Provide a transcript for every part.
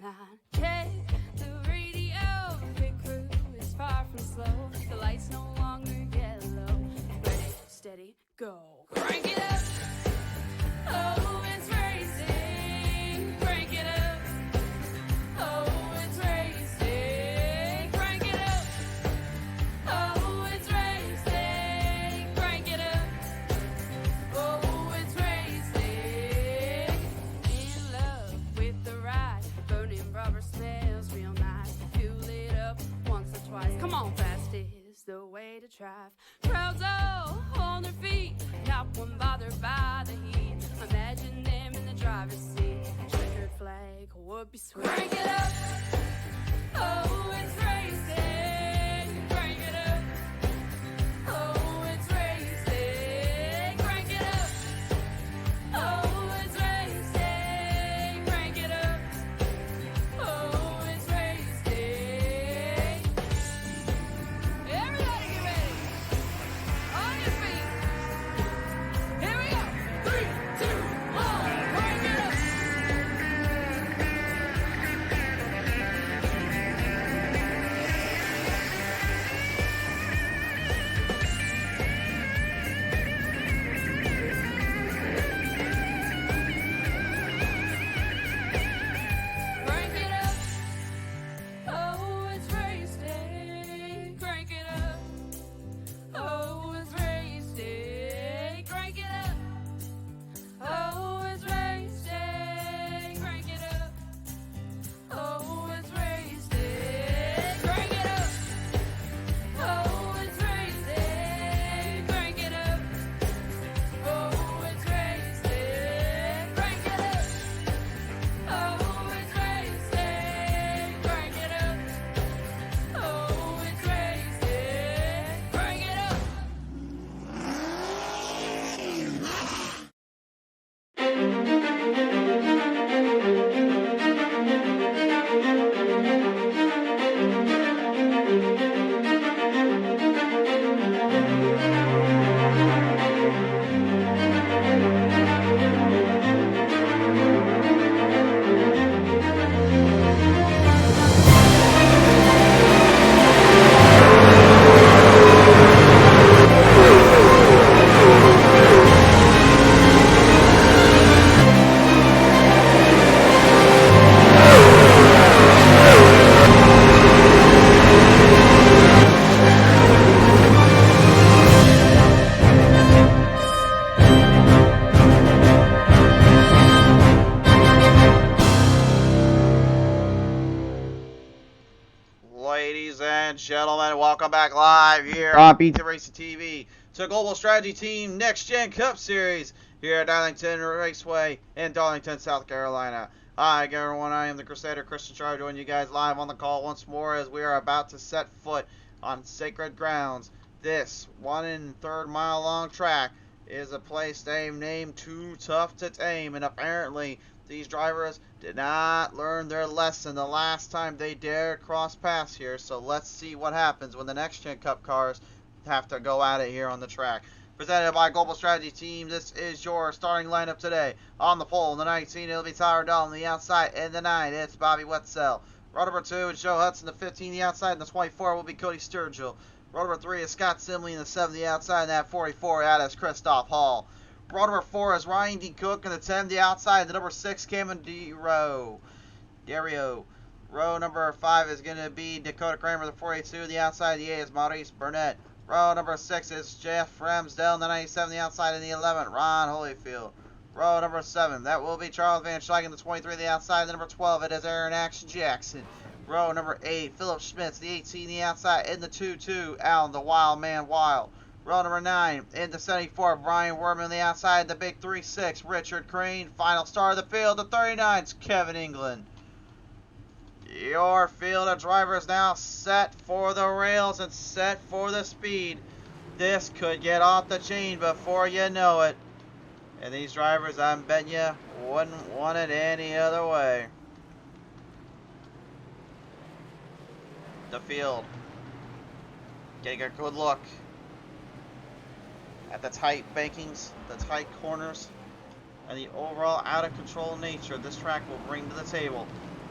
line. Check the radio, pit crew is far from slow. The lights no longer yellow. Ready, steady, go. Crank it up. Oh, it's racing. Crank it up. Oh, it's racing. Crank it up. Oh, it's racing. Crank it up. Oh, it's racing. In love with the ride. Burning rubber smells real nice. Fuel it up once or twice. Come on, fast is the way to drive. Crowds all on their feet. Not one bothered by the heat. Imagine them in the driver's seat. Checkered flag would be sweet. Crank it up. Oh, it's racing. Crank it up. Oh, it's racing. Crank it up. Oh, it's racing. Crank it up. Oh, it's racing. Everybody get ready. On your feet. Here we go. 3, 2, 1. Crank it up. Crank it up. Oh, it's racing. Crank it up. Oh, it's racing. Crank it up. Oh, it's racing. Crank it up. Oh, it's racing. Crank it up. Oh, it's racing. Crank it up. Oh, it's racing. Crank it up. Oh, it's racing. Crank it up. Oh, it's racing. Crank it up. Ladies and gentlemen, welcome back live here on BT Racing TV to Global Strategy Team Next Gen Cup Series here at Darlington Raceway in Darlington, South Carolina. Hi everyone, I am the Crusader Christian Charlie, joining you guys live on the call once more as we are about to set foot on sacred grounds. This 1 1/3 mile long track is a place they named Too Tough to Tame, and apparently these drivers did not learn their lesson the last time they dared cross paths here. So let's see what happens when the Next Gen Cup cars have to go at it here on the track. Presented by Global Strategy Team, this is your starting lineup today. On the pole, in the 19, it'll be Tyler Dahl. On the outside, in the 9, it's Bobby Wetzel. Row number 2 is Joe Hudson. The 15, the outside, and the 24 will be Cody Sturgill. Row number 3 is Scott Simley. And the 7, the outside, and that 44, that is Christoph Hall. Row number 4 is Ryan D. Cook, and the 10, the outside, and the number 6, Cameron Dario. Row number 5 is going to be Dakota Kramer, the 42, the outside, the 8 is Maurice Burnett. Row number 6 is Jeff Ramsdale, and the 97, the outside, and the 11, Ron Holyfield. Row number 7, that will be Charles Van Schleigen, the 23, the outside, and the number 12, it is Aaron Action Jackson. Row number 8, Philip Schmitz, the 18, the outside, and the 2-2, Alan the Wild Man Wild. Row number 9, in the 74, Brian Werman on the outside, the big 3-6, Richard Crane. Final star of the field, the 39's Kevin England. Your field of drivers now set for the rails and set for the speed. This could get off the chain before you know it. And these drivers, I'm betting you, wouldn't want it any other way. The field. Getting a good look at the tight bankings, the tight corners, and the overall out-of-control nature this track will bring to the table.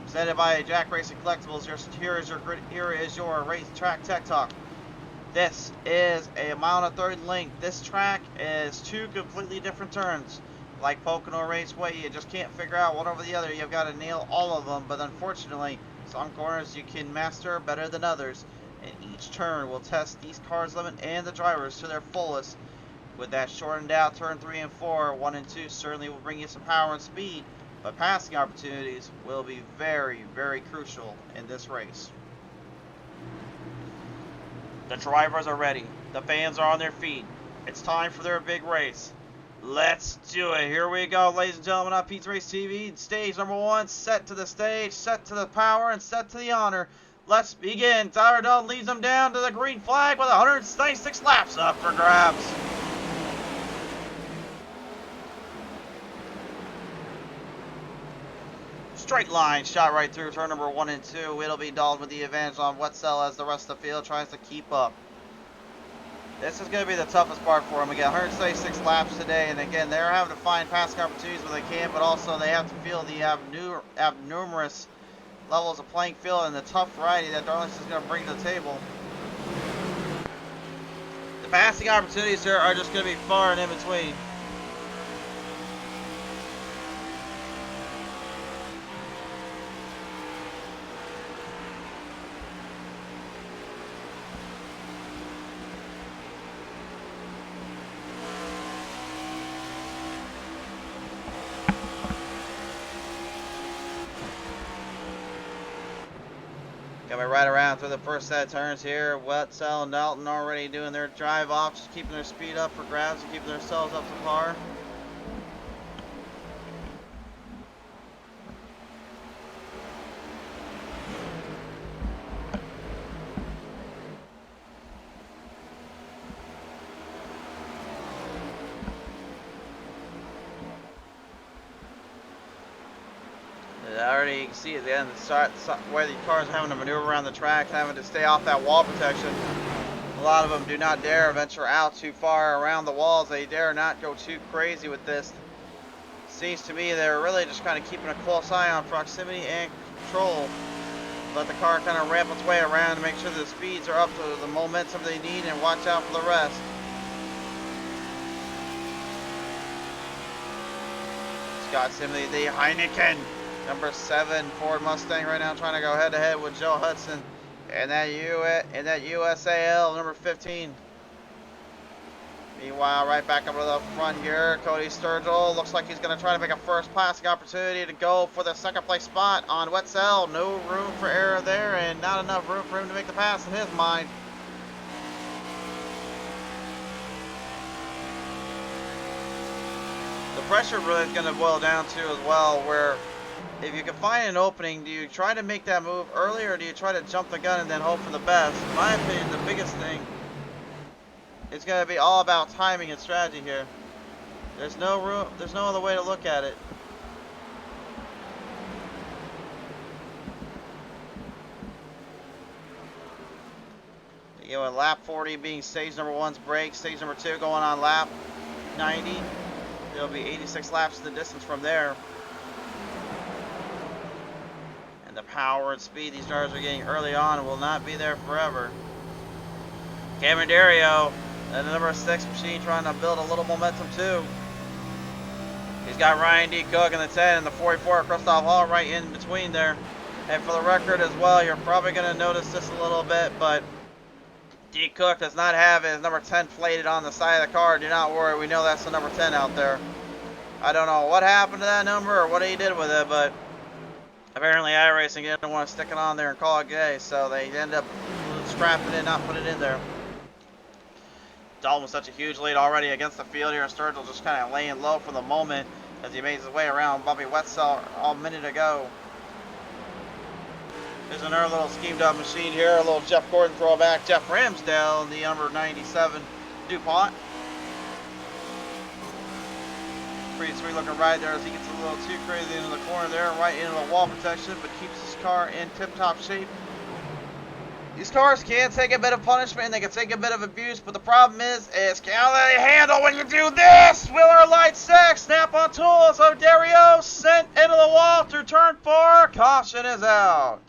Presented by Jack Racing Collectibles. Here is your race track tech talk. This is a mile and a third length. This track is two completely different turns. Like Pocono Raceway, you just can't figure out one over the other. You've got to nail all of them, but unfortunately, some corners you can master better than others, and each turn will test these cars' limit and the drivers to their fullest. With that shortened out turn 3 and 4, 1 and 2 certainly will bring you some power and speed, but passing opportunities will be very, very crucial in this race. The drivers are ready. The fans are on their feet. It's time for their big race. Let's do it. Here we go, ladies and gentlemen, on Pizza Race TV. Stage number 1, set to the stage, set to the power, and set to the honor. Let's begin. Tyler Dunn leads them down to the green flag with 196 laps up for grabs. Straight line shot right through turn number 1 and 2. It'll be Dalton with the advantage on Wetzel as the rest of the field tries to keep up. This is going to be the toughest part for them. Again, 136 laps today, and again, they're having to find passing opportunities when they can, but also they have to feel the numerous levels of playing field and the tough variety that Darlington is going to bring to the table. The passing opportunities here are just going to be far and in between. Coming right around through the first set of turns here. Wetzel and Dalton already doing their drive off, just keeping their speed up for grabs and keeping themselves up to par. Already you can see at the end of the start where the cars are having to maneuver around the track, having to stay off that wall protection. A lot of them do not dare venture out too far around the walls. They dare not go too crazy with this. Seems to me they're really just kind of keeping a close eye on proximity and control. Let the car kind of ramp its way around to make sure the speeds are up to the momentum they need and watch out for the rest. Scott Simley, the Heineken. Number 7 Ford Mustang right now trying to go head-to-head with Joe Hudson. And that USAL number 15. Meanwhile, right back up to the front here, Cody Sturgill looks like he's going to try to make a first passing opportunity to go for the second place spot on Wetzel. No room for error there and not enough room for him to make the pass in his mind. The pressure really is going to boil down to as well where if you can find an opening, do you try to make that move early or do you try to jump the gun and then hope for the best? In my opinion, the biggest thing is going to be all about timing and strategy here. There's no other way to look at it. You know, lap 40 being stage number 1's break, stage number 2 going on lap 90. There'll be 86 laps to the distance from there. The power and speed these drivers are getting early on will not be there forever. Cameron Dario, the number 6 machine, trying to build a little momentum too. He's got Ryan D. Cook in the 10 and the 44 Christoph Hall right in between there. And for the record as well, you're probably going to notice this a little bit, but D. Cook does not have his number 10 plated on the side of the car. Do not worry, we know that's the number 10 out there. I don't know what happened to that number or what he did with it, but apparently iRacing didn't want to stick it on there and call it gay, so they ended up scrapping it and not putting it in there. Dalton with such a huge lead already against the field here. Sturgill just kind of laying low for the moment as he makes his way around Bobby Wetzel a minute ago. There's another little schemed up machine here, a little Jeff Gordon throwback. Jeff Ramsdale, the number 97 DuPont. Pretty sweet looking ride there as he gets a little too crazy into the corner there, right into the wall protection, but keeps his car in tip-top shape. These cars can take a bit of punishment and they can take a bit of abuse, but the problem is can they handle when you do this? Wheeler Light 6, snap on tools of Dario sent into the wall through turn 4. Caution is out.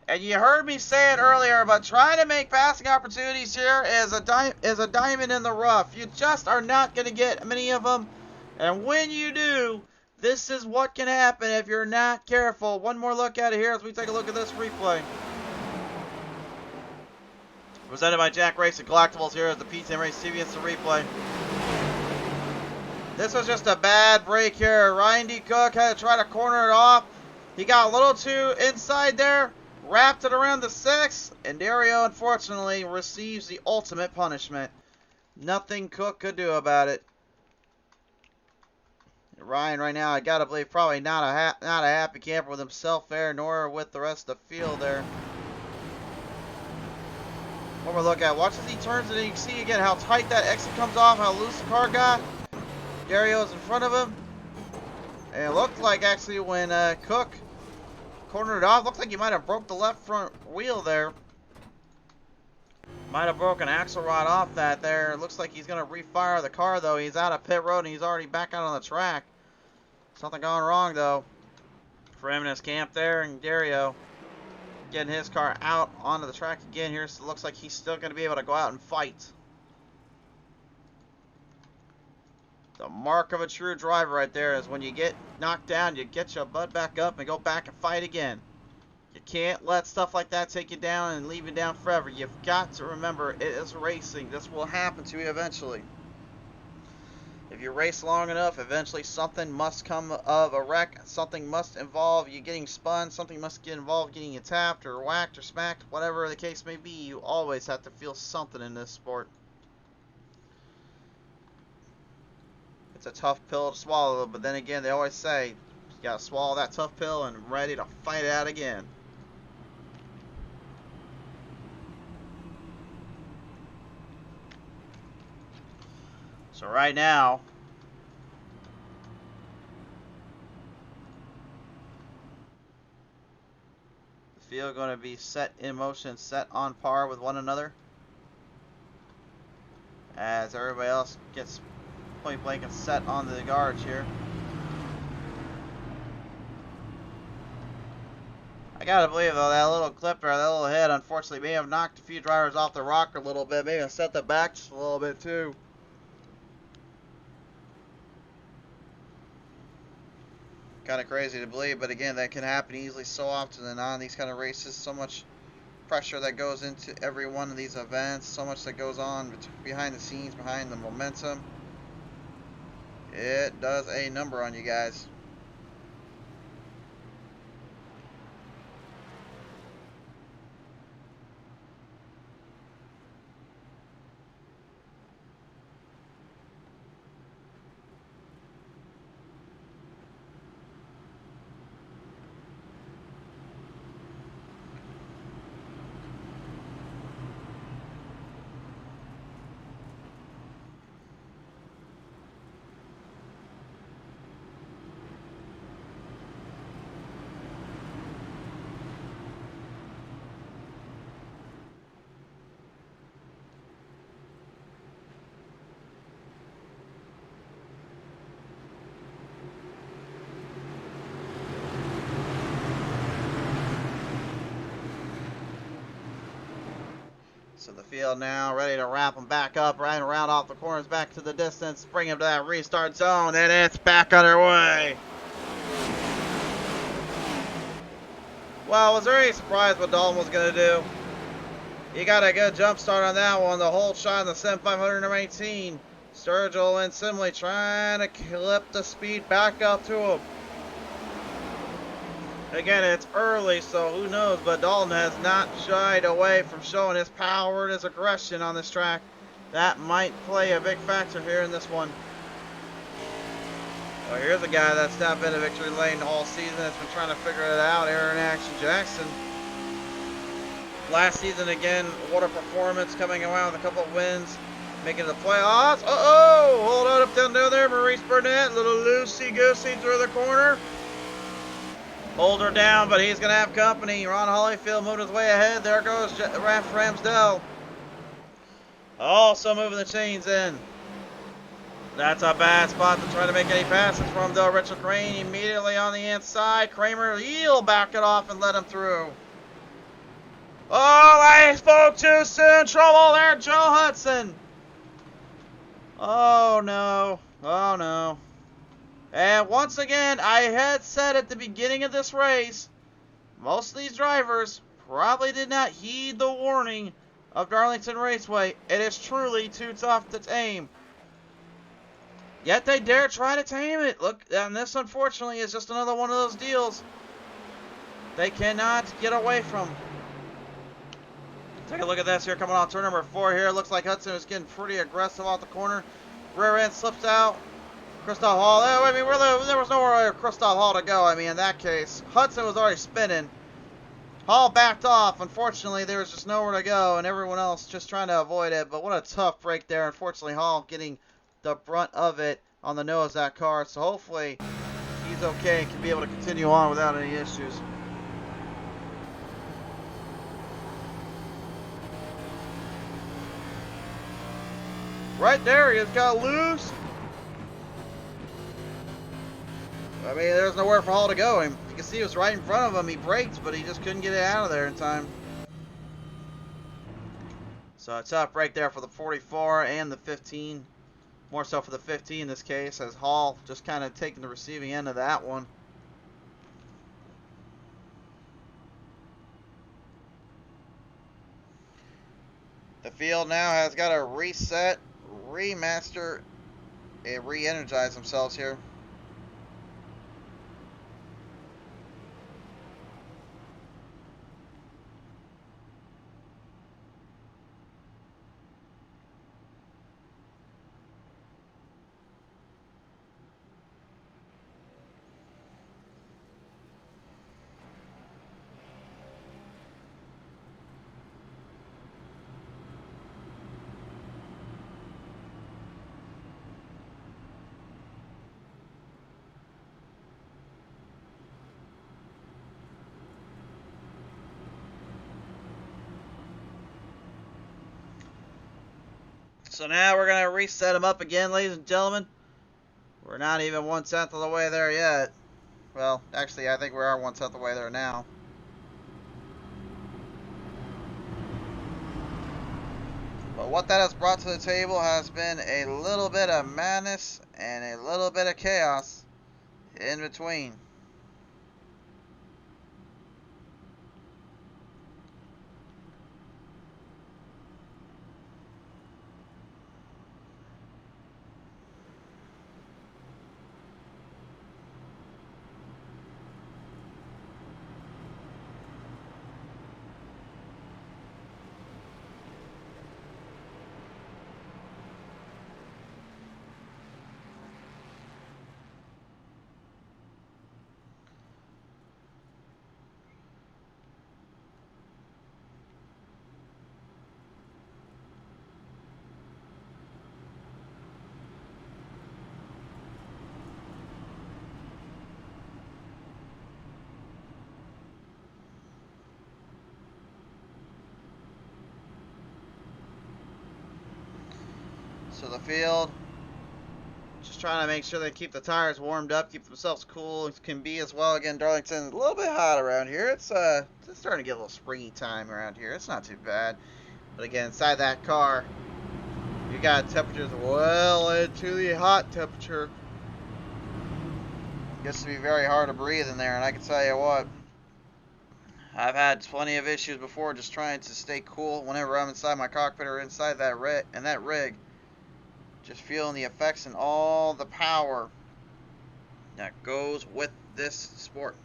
And you heard me say it earlier, but trying to make passing opportunities here is a diamond in the rough. You just are not going to get many of them. And when you do, this is what can happen if you're not careful. One more look at it here as we take a look at this replay. Presented by Jack Racing Collectibles here as the P10 Race TV. It's the replay. This was just a bad break here. Ryan D. Cook had to try to corner it off. He got a little too inside there. Wrapped it around the 6, and Dario unfortunately receives the ultimate punishment. Nothing Cook could do about it. Ryan right now, I gotta believe, probably not a happy camper with himself there, nor with the rest of the field there. One more look at it. Watch as he turns it, and you can see again how tight that exit comes off, how loose the car got. Dario's in front of him. And it looked like actually when Cook cornered it off, looked like he might have broke the left front wheel there. Might have broken axle rod off that there. It looks like he's going to refire the car though. He's out of pit road and he's already back out on the track. Something going wrong though for him and his camp there, and Dario getting his car out onto the track again here. So it looks like he's still going to be able to go out and fight. The mark of a true driver right there is when you get knocked down, you get your butt back up and go back and fight again. You can't let stuff like that take you down and leave you down forever. You've got to remember, it is racing. This will happen to you eventually. If you race long enough, eventually something must come of a wreck. Something must involve you getting spun. Something must get involved getting you tapped or whacked or smacked. Whatever the case may be, you always have to feel something in this sport. It's a tough pill to swallow, but then again, they always say you gotta swallow that tough pill and ready to fight it out again. So right now, the field going to be set in motion, set on par with one another, as everybody else gets point blank and set on the guards here. I gotta believe though that little clip there, that little hit, unfortunately may have knocked a few drivers off the rocker a little bit, maybe set the back just a little bit too. Kind of crazy to believe, but again, that can happen easily so often and on these kind of races. So much pressure that goes into every one of these events, so much that goes on behind the scenes, behind the momentum. It does a number on you guys. So the field now ready to wrap them back up, right around off the corners, back to the distance, bring them to that restart zone, and it's back underway. Well, I was very surprised what Dalton was going to do. He got a good jump start on that one, the whole shot in the Sim 518. Sturgill and Simley trying to clip the speed back up to him. Again, it's early, so who knows, but Dalton has not shied away from showing his power and his aggression on this track. That might play a big factor here in this one. Well, here's a guy that's not been in victory lane all season, that's been trying to figure it out, Aaron Action Jackson. Last season, again, what a performance, coming around with a couple of wins, making the playoffs. Uh-oh, hold on up down there, Maurice Burnett, little loosey-goosey through the corner. Hold her down, but he's going to have company. Ron Holyfield moved his way ahead. There goes Raph Ramsdell. Also moving the chains in. That's a bad spot to try to make any passes from, though. Richard Crane immediately on the inside. Kramer, he'll back it off and let him through. Oh, I spoke too soon. Trouble there, Joe Hudson. Oh, no. Oh, no. And once again, I had said at the beginning of this race, most of these drivers probably did not heed the warning of Darlington Raceway. It is truly too tough to tame. Yet they dare try to tame it. Look, and this unfortunately is just another one of those deals they cannot get away from. Take a look at this here coming off turn number 4 here. Looks like Hudson is getting pretty aggressive off the corner. Rear end slips out. Christoph Hall. I mean, really, there was nowhere for Christoph Hall to go. I mean, in that case, Hudson was already spinning. Hall backed off. Unfortunately, there was just nowhere to go, and everyone else just trying to avoid it. But what a tough break there. Unfortunately, Hall getting the brunt of it on the nose of that car. So hopefully he's okay and can be able to continue on without any issues. Right there, he just got loose. I mean, there's nowhere for Hall to go. And you can see it was right in front of him. He braked, but he just couldn't get it out of there in time. So a tough break there for the 44 and the 15. More so for the 15 in this case, as Hall just kind of taking the receiving end of that one. The field now has got to reset, remaster, and re-energize themselves here. So now we're going to reset them up again, ladies and gentlemen. We're not even 1/10 of the way there yet. Well, actually, I think we are 1/10 of the way there now. But what that has brought to the table has been a little bit of madness and a little bit of chaos in between. So the field, just trying to make sure they keep the tires warmed up, keep themselves cool as can be as well. Again, Darlington's a little bit hot around here. It's starting to get a little springy time around here. It's not too bad. But again, inside that car, you got temperatures well into the hot temperature. It gets to be very hard to breathe in there, and I can tell you what, I've had plenty of issues before just trying to stay cool whenever I'm inside my cockpit or inside that rig. Just feeling the effects and all the power that goes with this sport.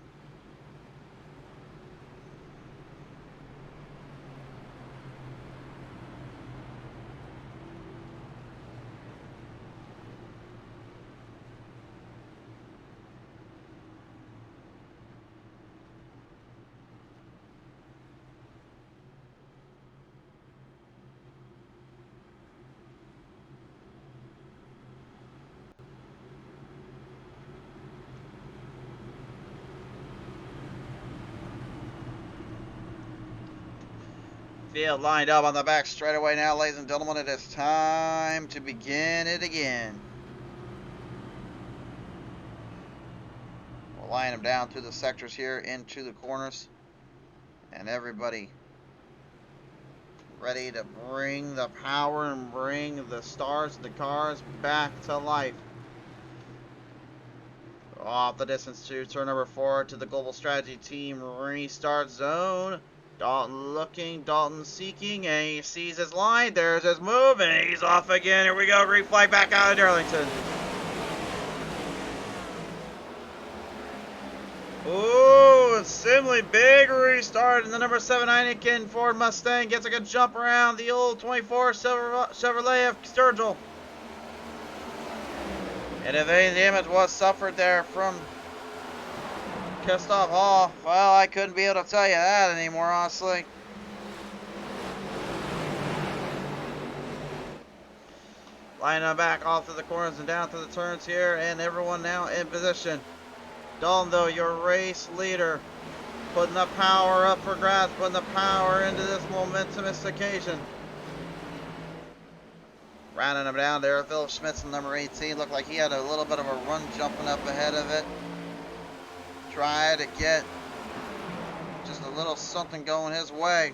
Field lined up on the back straightaway now, ladies and gentlemen. It is time to begin it again. We'll line them down through the sectors here into the corners. And everybody ready to bring the power and bring the stars of the cars back to life. Off the distance to turn number 4 to the global strategy team restart zone. Dalton looking, Dalton seeking, and he sees his line. There's his move, and he's off again. Here we go, green flag back out of Darlington. Ooh, Simley, big restart in the number 7 Heineken Ford Mustang. Gets a good jump around the old 24 Chevrolet of Sturgill. And if any damage was suffered there from Christoph Hall, well, I couldn't be able to tell you that anymore, honestly. Lining back off to the corners and down to the turns here, and everyone now in position. Dalton, though, your race leader, putting the power up for grabs, putting the power into this momentous occasion. Rounding him down there, Philip Schmitz in number 18. Looked like he had a little bit of a run jumping up ahead of it. Try to get just a little something going his way.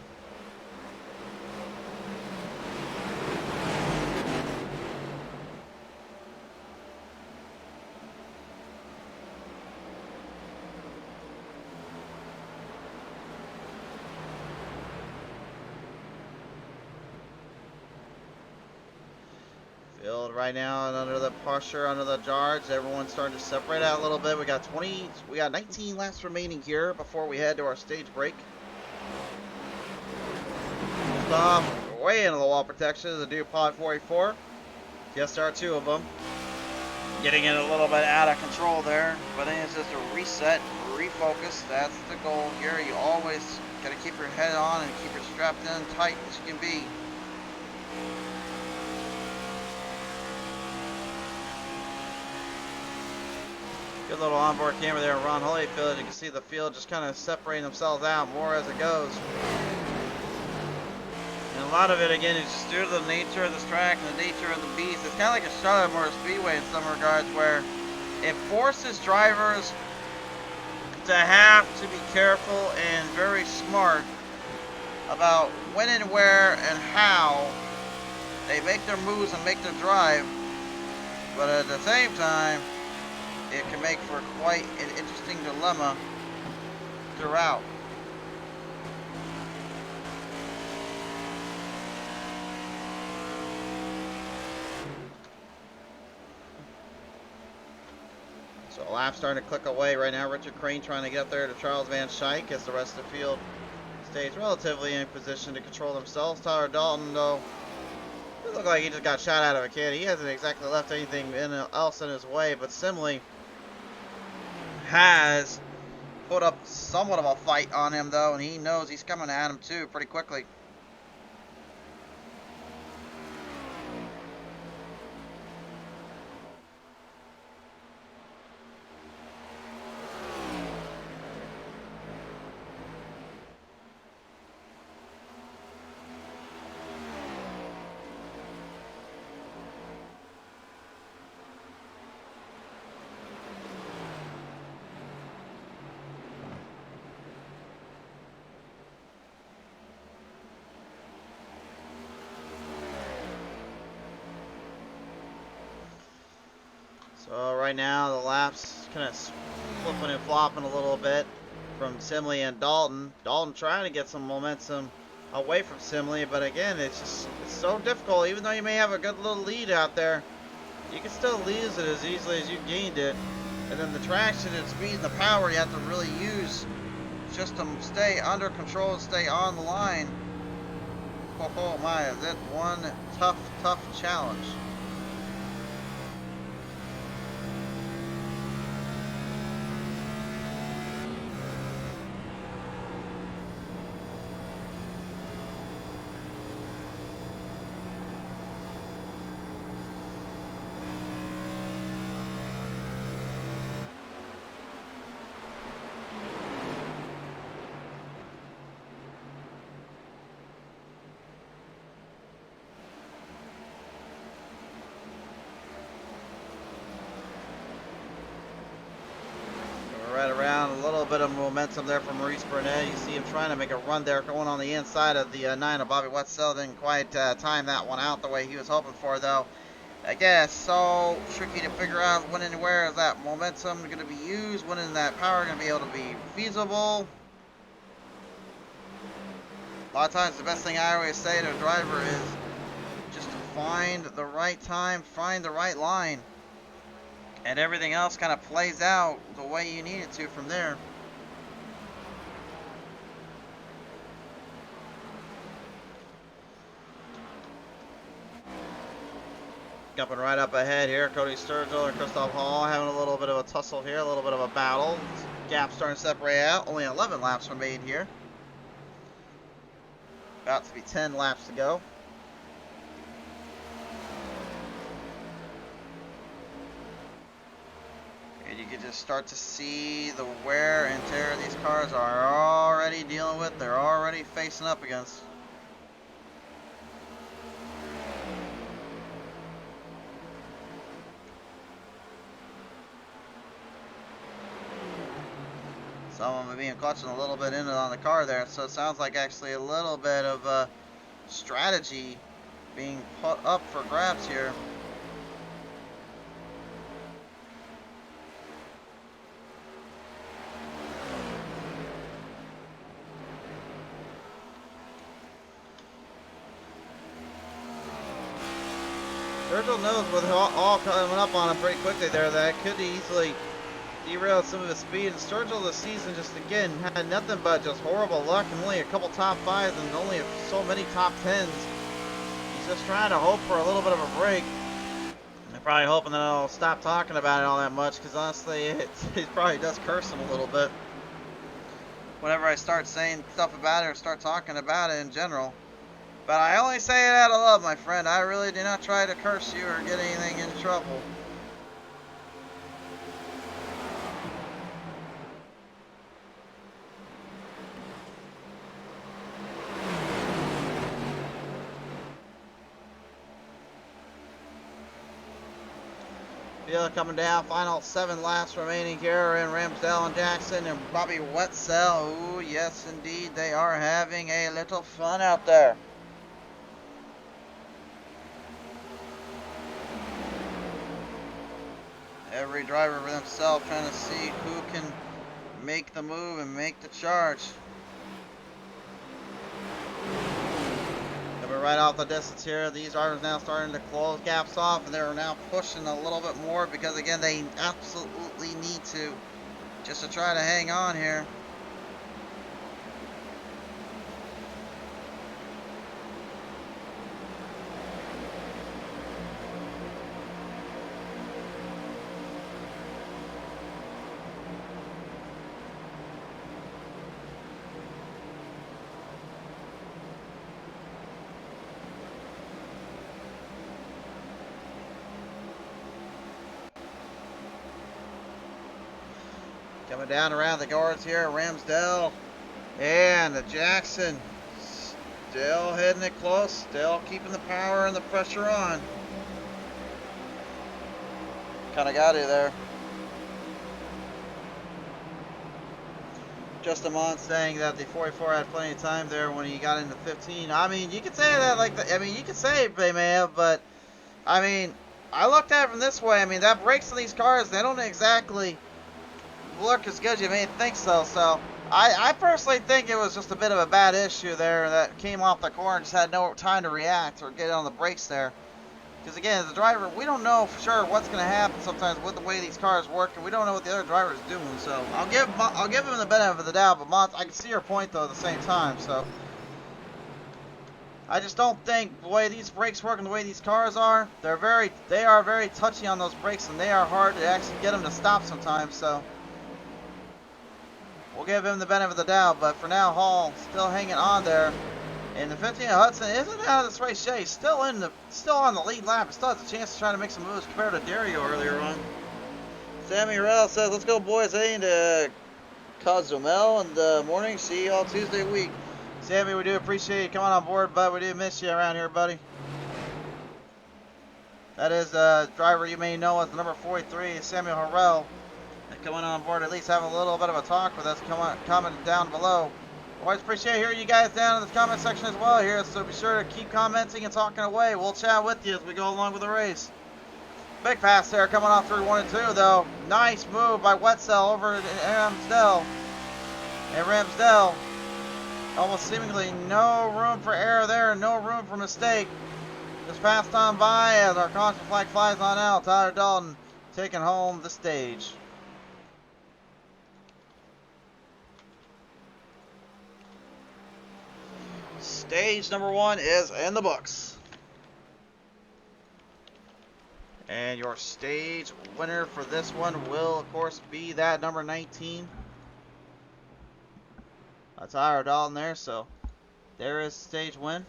Field right now and under the pressure, under the charge, everyone's starting to separate out a little bit. We got 19 laps remaining here before we head to our stage break. Stop way into the wall protection, the DuPont 44. Yes, there are 2 of them. Getting it a little bit out of control there, but then it's just a reset, refocus. That's the goal here. You always got to keep your head on and keep your strapped in tight as you can be. Good little onboard camera there, Ron Holyfield. You can see the field just kind of separating themselves out more as it goes. And a lot of it, again, is just due to the nature of this track and the nature of the beast. It's kind of like a Charlotte Motor Speedway in some regards, where it forces drivers to have to be careful and very smart about when and where and how they make their moves and make their drive. But at the same time, it can make for quite an interesting dilemma throughout. So a lap starting to click away right now. Richard Crane trying to get up there to Charles Van Schaik as the rest of the field stays relatively in position to control themselves. Tyler Dalton, though, it looked like he just got shot out of a cannon. He hasn't exactly left anything else in his way, but Simley has put up somewhat of a fight on him, though, and he knows he's coming at him too pretty quickly. So right now the laps kind of flipping and flopping a little bit from Simley and Dalton. Dalton trying to get some momentum away from Simley, but again, it's so difficult. Even though you may have a good little lead out there, you can still lose it as easily as you gained it. And then the traction and speed and the power you have to really use just to stay under control and stay on the line. Oh my, is it one tough challenge. around. A little bit of momentum there from Maurice Burnett. You see him trying to make a run there, going on the inside of the 9 of Bobby Wetzel. Didn't quite time that one out the way he was hoping for, though. Again, it's so tricky to figure out when and where is that momentum going to be used, when is that power going to be able to be feasible. A lot of times, the best thing I always say to a driver is just to find the right time, find the right line, and everything else kind of plays out the way you need it to from there. Jumping right up ahead here, Cody Sturgill and Christoph Hall having a little bit of a tussle here, a little bit of a battle. Gap starting to separate out. Only 11 laps remain here. About to be 10 laps to go. And you can just start to see the wear and tear these cars are already dealing with. They're already facing up against. Some of them are being clutching a little bit in on the car there, so it sounds like actually a little bit of strategy being put up for grabs here. Virgil knows with all coming up on him pretty quickly there that could easily derailed some of his speed, and Sturgill this season just again had nothing but just horrible luck and only a couple top 5s and only so many top 10s. He's just trying to hope for a little bit of a break. And probably hoping that I'll stop talking about it all that much, because honestly it probably does curse him a little bit whenever I start saying stuff about it or start talking about it in general. But I only say it out of love, my friend. I really do not try to curse you or get anything into trouble. Coming down, final 7 laps remaining here in Ramsdale and Jackson and Bobby Wetzel. Ooh, yes indeed, they are having a little fun out there. Every driver for themselves trying to see who can make the move and make the charge. Right off the distance here, these drivers now starting to close gaps off, and they're now pushing a little bit more because again they absolutely need to, just to try to hang on here. Coming down around the guards here, Ramsdale and the Jackson. Still hitting it close, still keeping the power and the pressure on. Kind of got it there. Justin Mon saying that the 44 had plenty of time there when he got into 15. I mean, you could say that like I mean, you could say they may have, but I mean, I looked at it from this way. I mean, that brakes on these cars, they don't exactly look as good as you may think so. So I personally think it was just a bit of a bad issue there that came off the corner, just had no time to react or get on the brakes there. Because again, as a driver, we don't know for sure what's going to happen sometimes with the way these cars work, and we don't know what the other driver is doing. So I'll give him the benefit of the doubt, but Mont, I can see your point though at the same time. So I just don't think the way these brakes work and the way these cars are, they are very touchy on those brakes, and they are hard to actually get them to stop sometimes. So we'll give him the benefit of the doubt, but for now, Hall still hanging on there. And the 15 Hudson isn't out of this race yet. He's still on the lead lap. He still has a chance to try to make some moves compared to Dario earlier on. Sammy Rell says, "Let's go, boys. Hey, to Cozumel in the morning. See you all Tuesday week." Sammy, we do appreciate you coming on board, bud. We do miss you around here, buddy. That is a driver you may know as the number 43, Samuel Harrell. coming on board, at least having a little bit of a talk with us, comment down below. Always appreciate hearing you guys down in the comment section as well here, so be sure to keep commenting and talking away. We'll chat with you as we go along with the race. Big pass there coming off through 1 and 2 though. Nice move by Wetzel over to Ramsdell. And Ramsdell, almost seemingly no room for error there, no room for mistake. Just passed on by as our caution flag flies on out. Tyler Dalton taking home the stage. Stage number 1 is in the books. And your stage winner for this one will, of course, be that number 19. Tyler Dalton there, so there is stage win.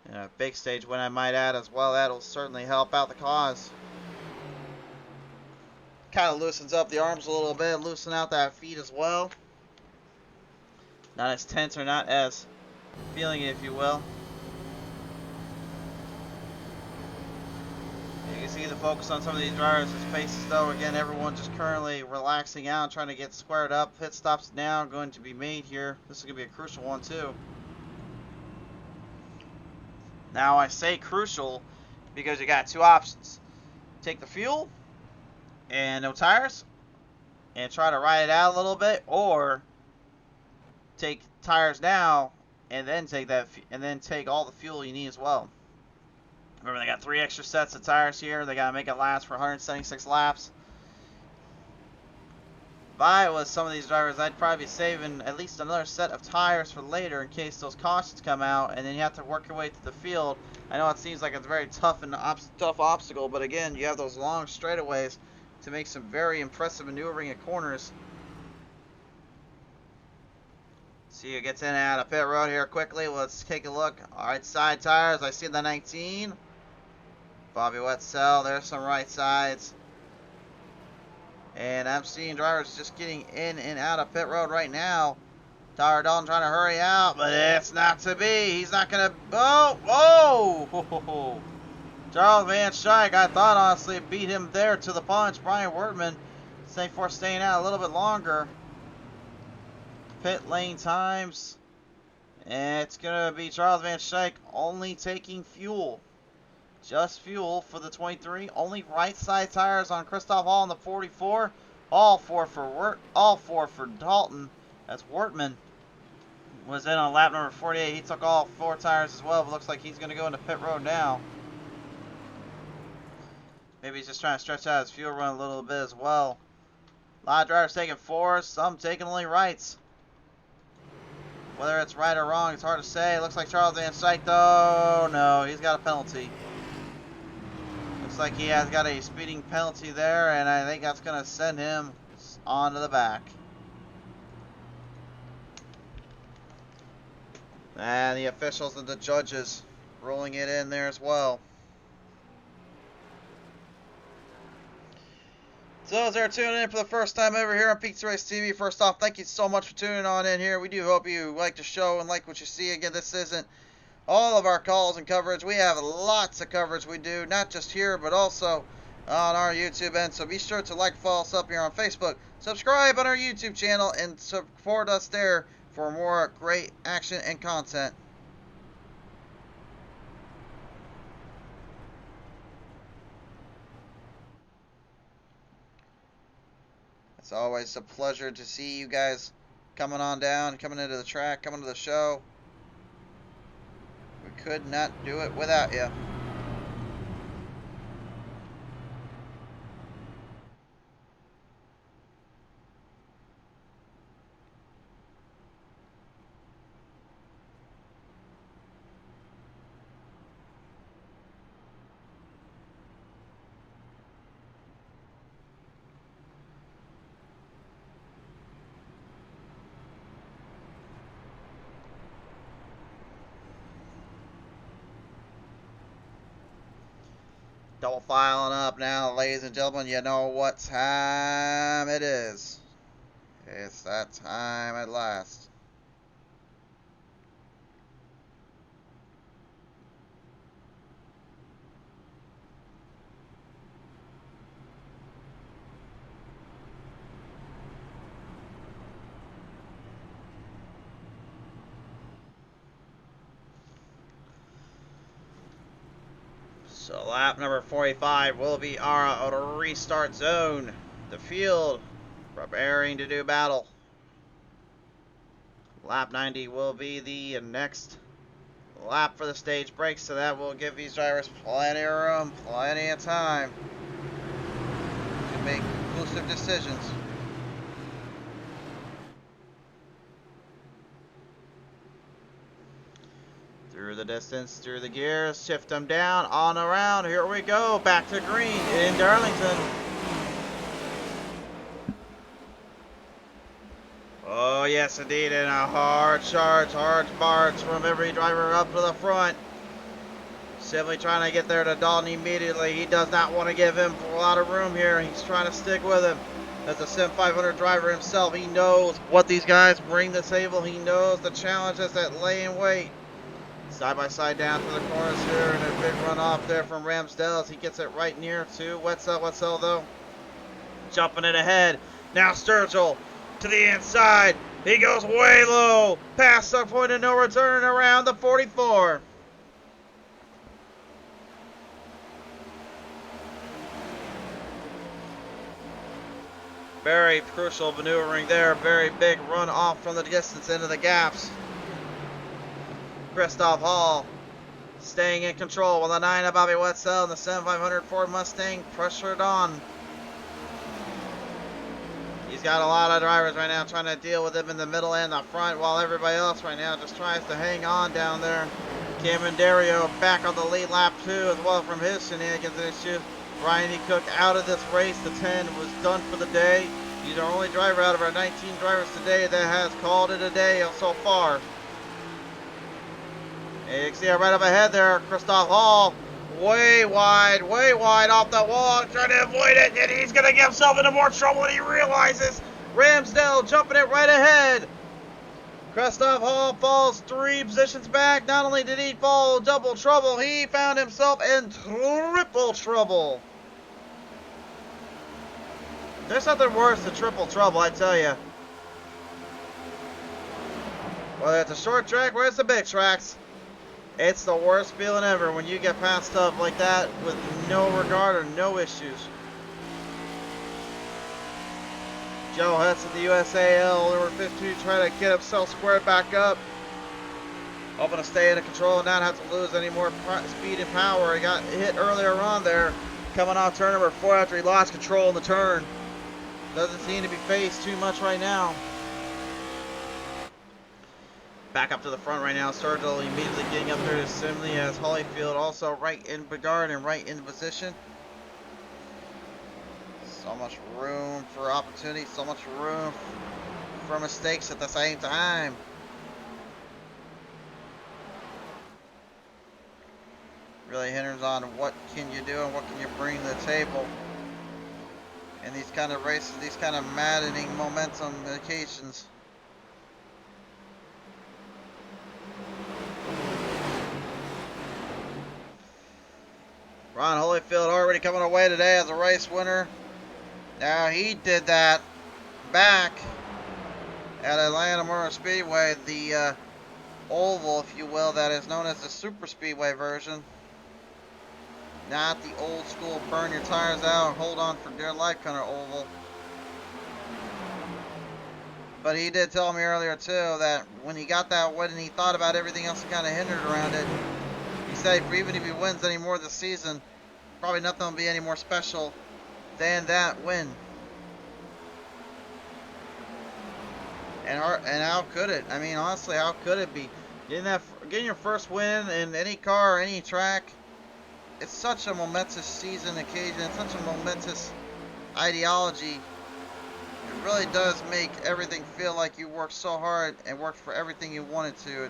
And a big stage win, I might add, as well. That'll certainly help out the cause. Kind of loosens up the arms a little bit, loosen out that feet as well. Not as tense or not as feeling it, if you will. You can see the focus on some of these drivers' faces, though. Again, everyone just currently relaxing out, trying to get squared up. Pit stops now going to be made here. This is going to be a crucial one, too. Now, I say crucial because you got two options. Take the fuel and no tires and try to ride it out a little bit, or take tires now and then take all the fuel you need as well. Remember, they got 3 extra sets of tires here. They got to make it last for 176 laps. If I was some of these drivers, I'd probably be saving at least another set of tires for later in case those cautions come out, and then you have to work your way to the field. I know it seems like it's a very tough obstacle, but again, you have those long straightaways to make some very impressive maneuvering at corners. See who gets in and out of pit road here quickly. Let's take a look. Right side tires. I see the 19. Bobby Wetzel. There's some right sides. And I'm seeing drivers just getting in and out of pit road right now. Tyler Dalton trying to hurry out, but it's not to be. He's not going to... Oh! Whoa! Charles Van Schaik, I thought, honestly, beat him there to the punch. Brian Wertman, staying out a little bit longer. Pit lane times. And it's going to be Charles Van Schaik only taking fuel. Just fuel for the 23. Only right side tires on Christoph Hall in the 44. All four for Dalton. That's Wertman. Was in on lap number 48. He took all 4 tires as well, but looks like he's going to go into pit road now. Maybe he's just trying to stretch out his fuel run a little bit as well. A lot of drivers taking 4s, some taking only rights. Whether it's right or wrong, it's hard to say. It looks like Charles Van Schaik, though. No, he's got a penalty. Looks like he has got a speeding penalty there, and I think that's going to send him on to the back. And the officials and the judges rolling it in there as well. So those that are tuning in for the first time ever here on Pizza Race TV, first off, thank you so much for tuning on in here. We do hope you like the show and like what you see. Again, this isn't all of our calls and coverage. We have lots of coverage we do, not just here, but also on our YouTube end. So be sure to like, follow us up here on Facebook, subscribe on our YouTube channel, and support us there for more great action and content. It's always a pleasure to see you guys coming on down, coming into the track, coming to the show. We could not do it without you. Double filing up now, ladies and gentlemen. You know what time it is. It's that time at last. So lap number 45 will be our restart zone. The field preparing to do battle. Lap 90 will be the next lap for the stage break, so that will give these drivers plenty of room, plenty of time to make conclusive decisions. Through the distance, through the gears, shift them down, on around, here we go, back to green in Darlington. Oh yes indeed, and a hard charge, hard march from every driver up to the front. Simply trying to get there to Dalton immediately. He does not want to give him a lot of room here. He's trying to stick with him. As a Sim 500 driver himself, he knows what these guys bring to the table. He knows the challenges that lay in wait. Side by side down to the corners here, and a big run off there from Ramsdale as he gets it right near to Wetzel. Wetzel though, jumping it ahead. Now Sturgill to the inside. He goes way low, past the point of no return around the 44. Very crucial maneuvering there. Very big run off from the distance into the gaps. Christoph Hall staying in control with a 9 of Bobby Wetzel and the 7500 Ford Mustang pressured on. He's got a lot of drivers right now trying to deal with him in the middle and the front, while everybody else right now just tries to hang on down there. Cameron Dario back on the lead lap 2 as well from his shenanigans issue. Ryan E. Cook out of this race. The 10 was done for the day. He's our only driver out of our 19 drivers today that has called it a day so far. And you can see right up ahead there, Christoph Hall, way wide off the wall, trying to avoid it, and he's going to get himself into more trouble than he realizes. Ramsdale jumping it right ahead. Christoph Hall falls 3 positions back. Not only did he fall double trouble, he found himself in triple trouble. There's nothing worse than triple trouble, I tell you. Whether it's a short track or it's the big tracks, it's the worst feeling ever when you get past stuff like that with no regard or no issues. Joe Hudson, the USAL number 52, trying to get himself squared back up. Hoping to stay in control and not have to lose any more speed and power. He got hit earlier on there, coming off turn number 4 after he lost control in the turn. Doesn't seem to be phased too much right now. Back up to the front right now. Sturgill immediately getting up there to Simley as Holyfield also right in regard and right in position. So much room for opportunity, so much room for mistakes at the same time. Really hinders on what can you do and what can you bring to the table in these kind of races, these kind of maddening momentum occasions. Ron Holyfield already coming away today as a race winner. Now he did that back at Atlanta Motor Speedway, the oval, if you will, that is known as the Super Speedway version. Not the old school burn your tires out and hold on for dear life kind of oval. But he did tell me earlier too that when he got that win and he thought about everything else that kind of hindered around it, he said even if he wins any more this season, probably nothing will be any more special than that win. And how could it? I mean, honestly, how could it be? Getting your first win in any car or any track, it's such a momentous season occasion. It's such a momentous ideology. It really does make everything feel like you worked so hard and worked for everything you wanted to.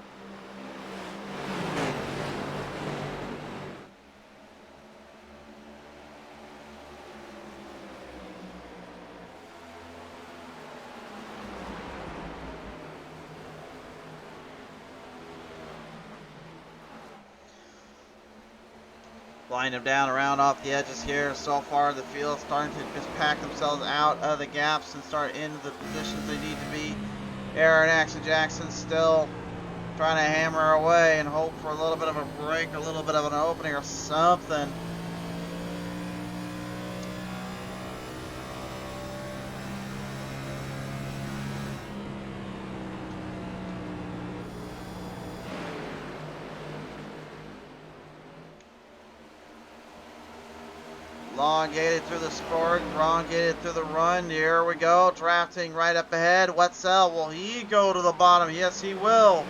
Line them down around off the edges here. So far the field starting to just pack themselves out of the gaps and start into the positions they need to be. Aaron Jackson still trying to hammer away and hope for a little bit of a break, a little bit of an opening or something. Elongated through the sport, elongated through the run. Here we go, drafting right up ahead. Wetzel, will he go to the bottom? Yes, he will.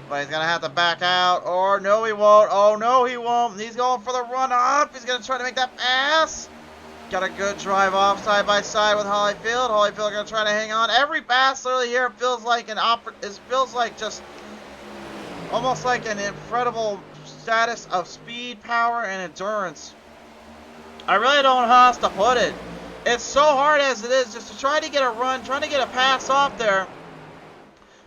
But he's going to have to back out, or no, he won't. Oh, no, he won't. He's going for the run up. He's going to try to make that pass. Got a good drive off side by side with Holyfield. Holyfield going to try to hang on. Every pass literally here feels like just almost like an incredible status of speed, power, and endurance. I really don't know how else to put it. It's so hard as it is just to try to get a run, trying to get a pass off there.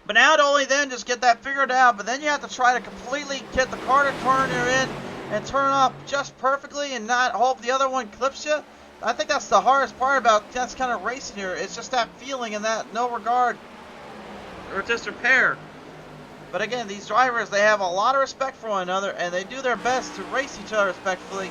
But now to only then just get that figured out. But then you have to try to completely get the car to turn in and turn off just perfectly and not hope the other one clips you. I think that's the hardest part about this kind of racing here. It's just that feeling and that no regard or disrepair. But again, these drivers, they have a lot of respect for one another and they do their best to race each other respectfully.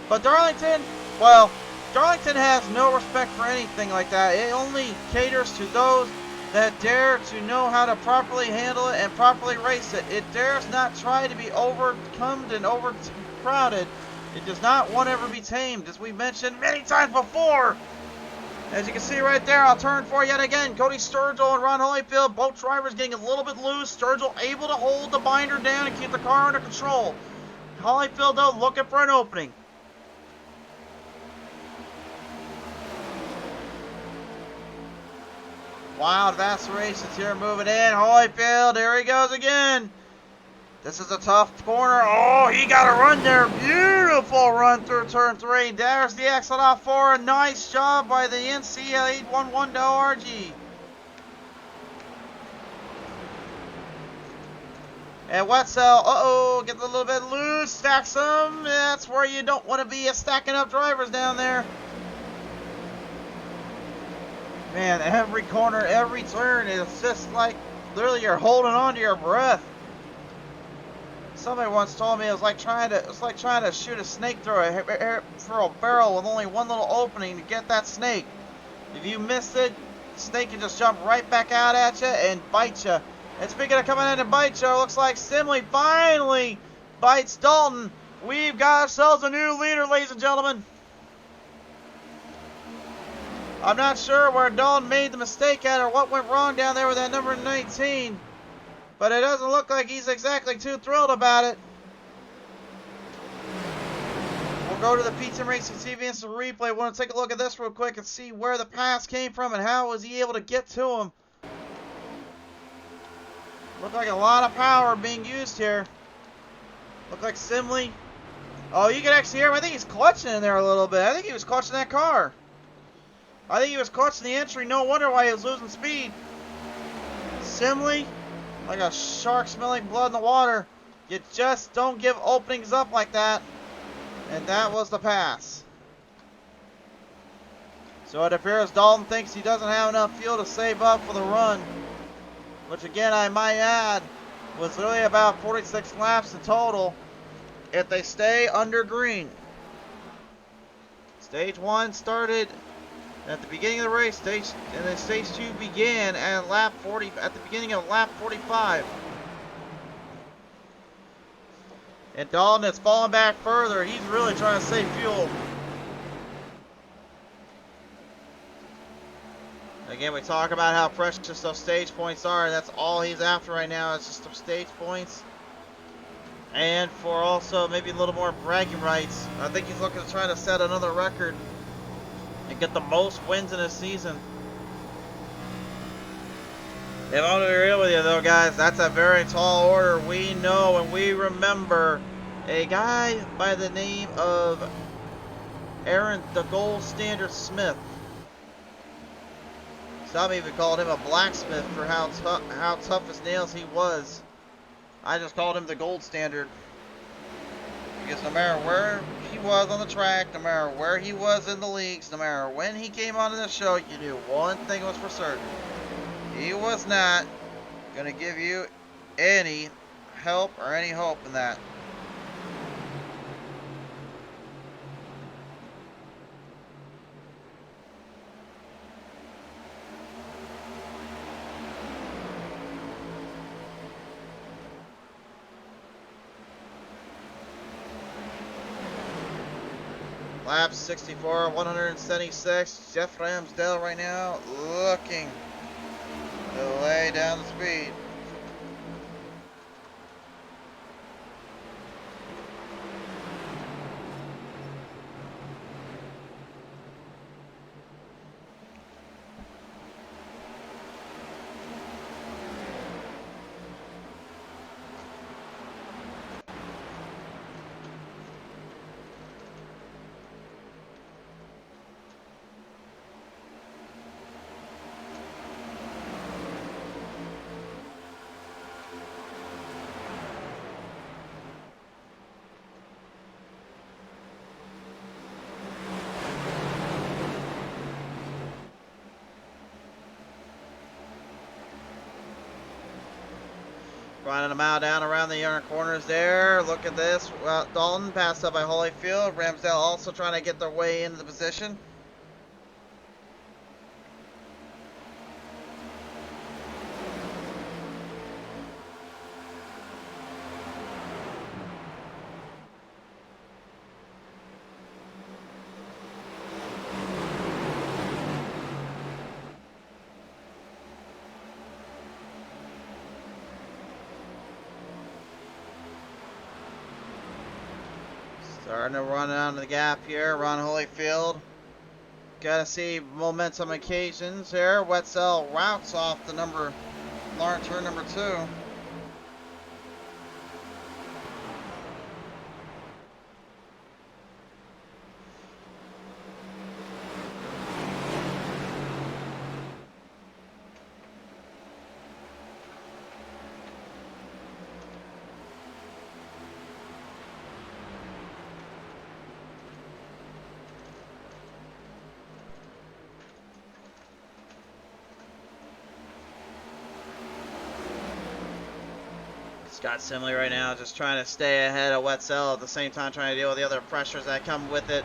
But Darlington, well, Darlington has no respect for anything like that. It only caters to those that dare to know how to properly handle it and properly race it. It dares not try to be overcome and overcrowded. It does not want to ever be tamed, as we mentioned many times before. As you can see right there, I'll turn for yet again. Cody Sturgill and Ron Holyfield, both drivers getting a little bit loose. Sturgill able to hold the binder down and keep the car under control. Holyfield, though, looking for an opening. Wild vacillations here, moving in. Holyfield, here he goes again. This is a tough corner. Oh, he got a run there. Beautiful run through turn 3. There's the exit off 4. Nice job by the NC 811 ORG. And Wetzel, gets a little bit loose. Stacks them. That's where you don't want to be, stacking up drivers down there. Man, every corner, every turn is just like literally you're holding on to your breath. Somebody once told me it's like trying to shoot a snake through a barrel with only one little opening to get that snake. If you miss it, the snake can just jump right back out at you and bite you. And speaking of coming in to bite you, it looks like Simley finally bites Dalton. We've got ourselves a new leader, ladies and gentlemen. I'm not sure where Dalton made the mistake at or what went wrong down there with that number 19. But it doesn't look like he's exactly too thrilled about it. We'll go to the P10 Racing TV Instant Replay. I want to take a look at this real quick and see where the pass came from and how was he able to get to him. Looked like a lot of power being used here. Looked like Simley. Oh, you can actually hear him. I think he's clutching in there a little bit. I think he was clutching that car. I think he was clutching the entry. No wonder why he was losing speed. Simley, like a shark smelling blood in the water. You just don't give openings up like that. And that was the pass. So it appears Dalton thinks he doesn't have enough fuel to save up for the run. Which again, I might add, was really about 46 laps in total if they stay under green. Stage 1 started at the beginning of the race, and then stage 2 began at the beginning of lap 45. And Dalton is falling back further. He's really trying to save fuel. Again, we talk about how precious those stage points are. That's all he's after right now, is just some stage points. And for also maybe a little more bragging rights. I think he's looking to try to set another record and get the most wins in a season. If I'm to be real with you though, guys, that's a very tall order. We know and we remember a guy by the name of Aaron the Gold Standard Smith. Some even called him a blacksmith for how tough as nails he was. I just called him the gold standard. Because no matter where he was on the track, no matter where he was in the leagues, no matter when he came onto the show, you knew one thing was for certain. He was not going to give you any help or any hope in that. Lap 64, 176. Jeff Ramsdale right now looking to lay down the speed. Running a mile down around the inner corners there. Look at this. Well, Dalton passed up by Holyfield. Ramsdale also trying to get their way into the position. Starting to run out of the gap here. Ron Holyfield. Gotta see momentum occasions here. Wetzel routes off the turn number 2. Scott Simley right now just trying to stay ahead of Wetzel, at the same time trying to deal with the other pressures that come with it.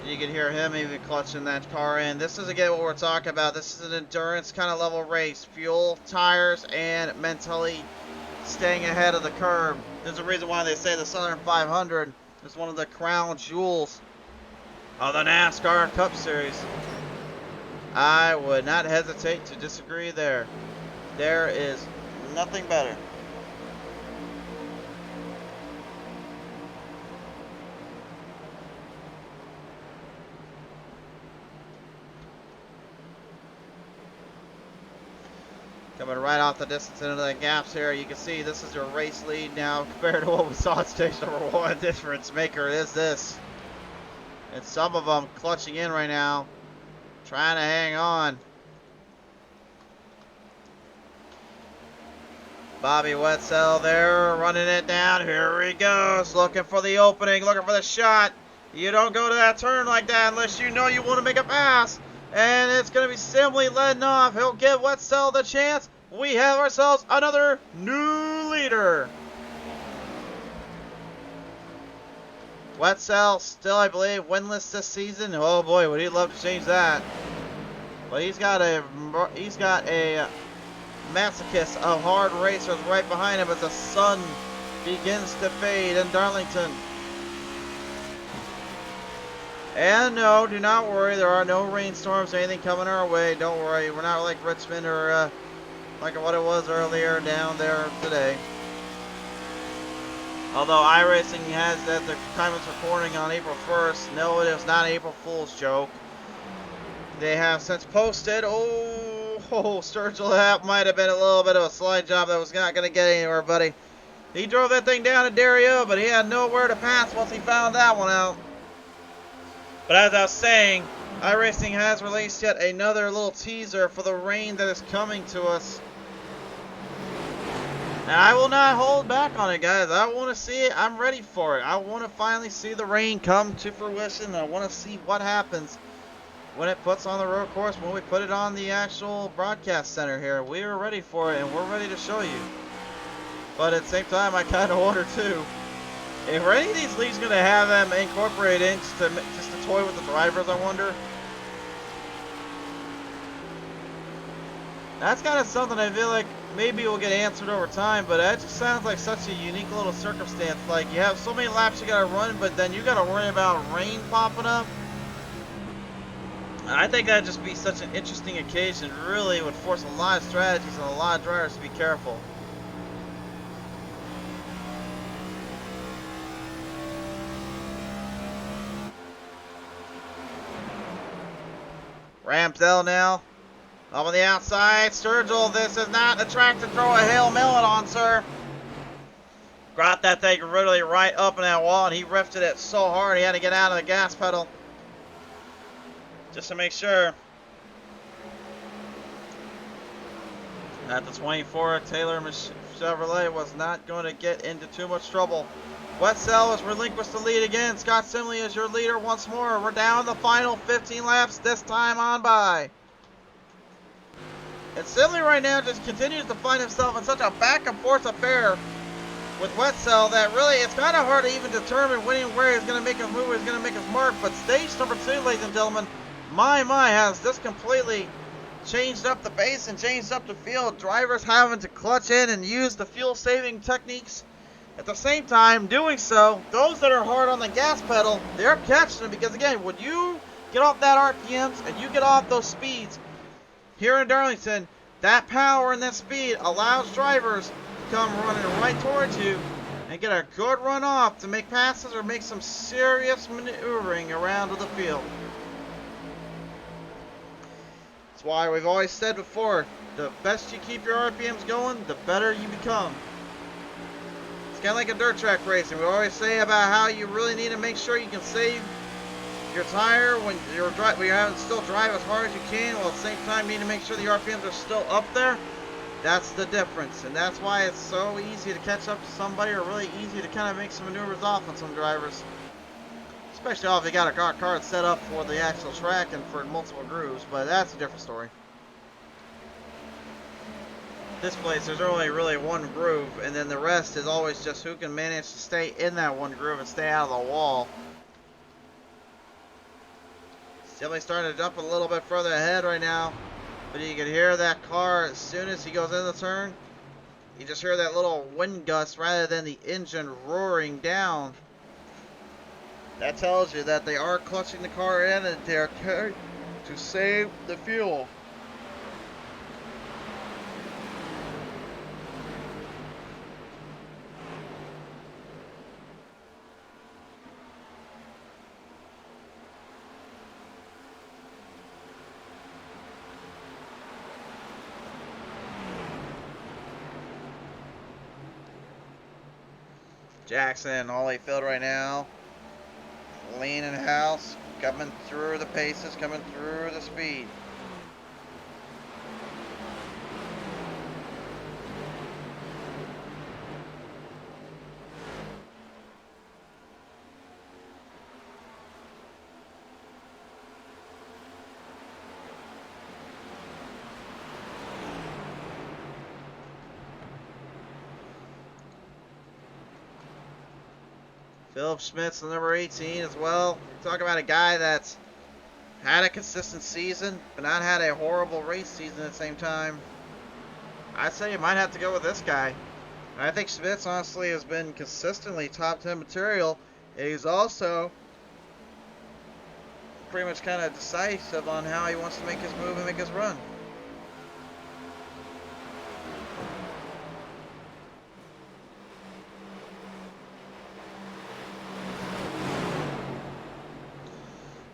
You can hear him even clutching that car in. This is again what we're talking about. This is an endurance kind of level race. Fuel, tires, and mentally staying ahead of the curve. There's a reason why they say the Southern 500 is one of the crown jewels of the NASCAR Cup Series. I would not hesitate to disagree there. There is nothing better. Coming right off the distance into the gaps here, you can see this is your race lead now compared to what we saw at stage number 1. Difference maker is this. And some of them clutching in right now, trying to hang on. Bobby Wetzel there, running it down. Here he goes, looking for the opening, looking for the shot. You don't go to that turn like that unless you know you want to make a pass. And it's going to be Simley letting off. He'll give Wetzel the chance. We have ourselves another new leader. Wetzel still, I believe, winless this season. Oh boy, would he love to change that. But he's got a masochist of hard racers right behind him as the sun begins to fade in Darlington. And no, do not worry, there are no rainstorms or anything coming our way. Don't worry, we're not like Richmond or like what it was earlier down there today. Although iRacing has at the time of this recording on April 1st, no, it is not an April Fool's joke. They have since posted, Sturgill, that might have been a little bit of a slide job that was not going to get anywhere, buddy. He drove that thing down to Dario, but he had nowhere to pass once he found that one out. But as I was saying, iRacing has released yet another little teaser for the rain that is coming to us. And I will not hold back on it, guys. I want to see it. I'm ready for it. I want to finally see the rain come to fruition. I want to see what happens when it puts on the road course, when we put it on the actual broadcast center here. We are ready for it, and we're ready to show you. But at the same time, I kind of wonder too, if any of these leagues going to have them incorporate in just to toy with the drivers, I wonder. That's kind of something I feel like maybe will get answered over time, but that just sounds like such a unique little circumstance. Like, you have so many laps you gotta run, but then you gotta worry about rain popping up. And I think that'd just be such an interesting occasion. Really would force a lot of strategies and a lot of drivers to be careful. Ramsdell now. Up on the outside. Sturgill, this is not a track to throw a Hail Melon on, sir. Got that thing really right up in that wall, and he riffed it so hard he had to get out of the gas pedal. Just to make sure. At the 24, Taylor Chevrolet was not going to get into too much trouble. Wetzel has relinquished the lead again. Scott Simley is your leader once more. We're down the final 15 laps, this time on by. And Simley right now just continues to find himself in such a back and forth affair with Wetzel that really it's kind of hard to even determine where he's going to make his move, he's going to make his mark. But stage number 2, ladies and gentlemen, my has just completely changed up the pace and changed up the field. Drivers having to clutch in and use the fuel saving techniques. At the same time, doing so, those that are hard on the gas pedal, they're catching them because, again, when you get off that RPMs and you get off those speeds here in Darlington, that power and that speed allows drivers to come running right towards you and get a good run off to make passes or make some serious maneuvering around the field. That's why we've always said before, the best you keep your RPMs going, the better you become. It's kind of like a dirt track racing. We always say about how you really need to make sure you can save your tire when you're still drive as hard as you can, while at the same time you need to make sure the RPMs are still up there. That's the difference, and that's why it's so easy to catch up to somebody, or really easy to kind of make some maneuvers off on some drivers. Especially if you got a car set up for the actual track and for multiple grooves, but that's a different story. This place, there's only really one groove, and then the rest is always just who can manage to stay in that one groove and stay out of the wall. Still starting to jump a little bit further ahead right now, but you can hear that car as soon as he goes in the turn. You just hear that little wind gust rather than the engine roaring down. That tells you that they are clutching the car in and they're trying to save the fuel. Jackson, Holyfield right now. Leaning house, coming through the paces, coming through the speed. Philip Schmidt's the number 18 as well. Talk about a guy that's had a consistent season, but not had a horrible race season at the same time. I'd say you might have to go with this guy. I think Schmidt's honestly has been consistently top 10 material. He's also pretty much kind of decisive on how he wants to make his move and make his run.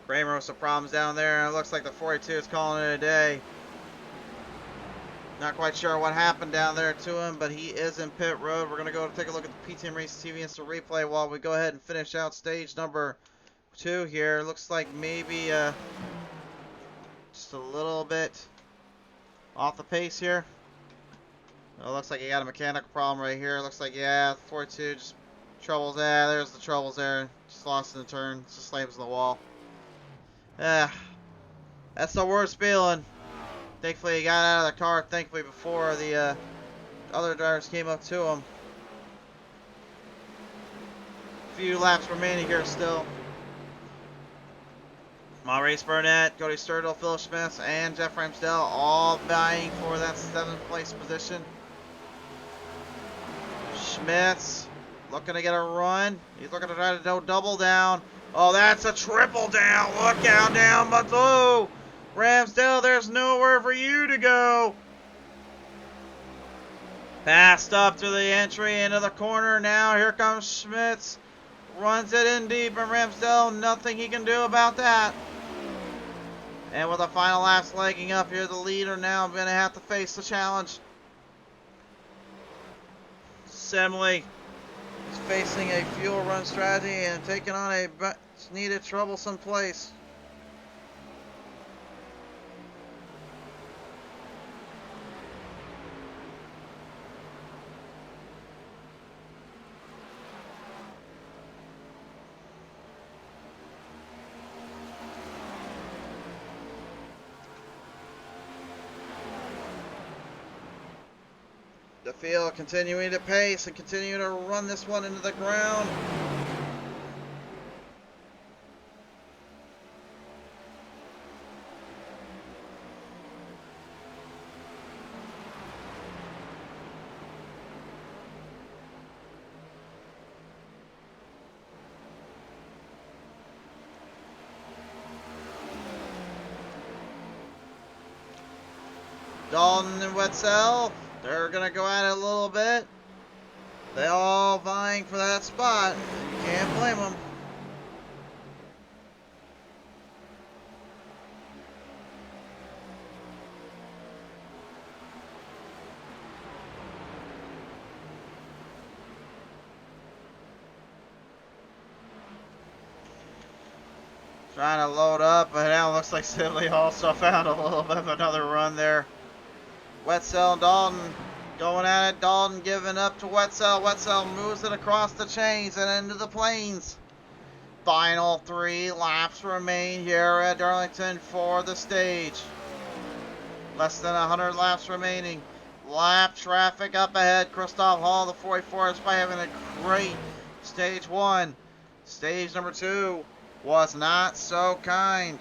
Kramer with some problems down there, and it looks like the 42 is calling it a day. Not quite sure what happened down there to him, but he is in pit road. We're going to go take a look at the PTM Race TV Instant Replay while we go ahead and finish out stage number 2 here. Looks like maybe just a little bit off the pace here. It looks like he got a mechanical problem right here. Looks like, yeah, 42 just troubles. Yeah, there's the troubles there. Just lost in the turn. Just slams in the wall. Yeah, that's the worst feeling. Thankfully, he got out of the car, thankfully, before the other drivers came up to him. few laps remaining here still. Maurice Burnett, Cody Sturgill, Phil Schmitz, and Jeff Ramsdell all vying for that 7th place position. Schmitz looking to get a run. He's looking to try to go double down. Oh, that's a triple down. Look out down below. Ramsdell, there's nowhere for you to go. Passed up to the entry into the corner. Now here comes Schmitz. Runs it in deep, and Ramsdell, nothing he can do about that. And with the final laps legging up here, the leader now going to have to face the challenge. Semley is facing a fuel run strategy and taking on a needed troublesome place. The field continuing to pace and continue to run this one into the ground. Dalton and Wetzel, they're going to go at it a little bit. They all vying for that spot. You can't blame them. Trying to load up, but now it looks like Sidley also found a little bit of another run there. Wetzel and Dalton going at it. Dalton giving up to Wetzel. Wetzel moves it across the chains and into the plains. Final 3 laps remain here at Darlington for the stage. Less than 100 laps remaining. Lap traffic up ahead. Christoph Hall, the 44, is by having a great stage 1. Stage number 2 was not so kind.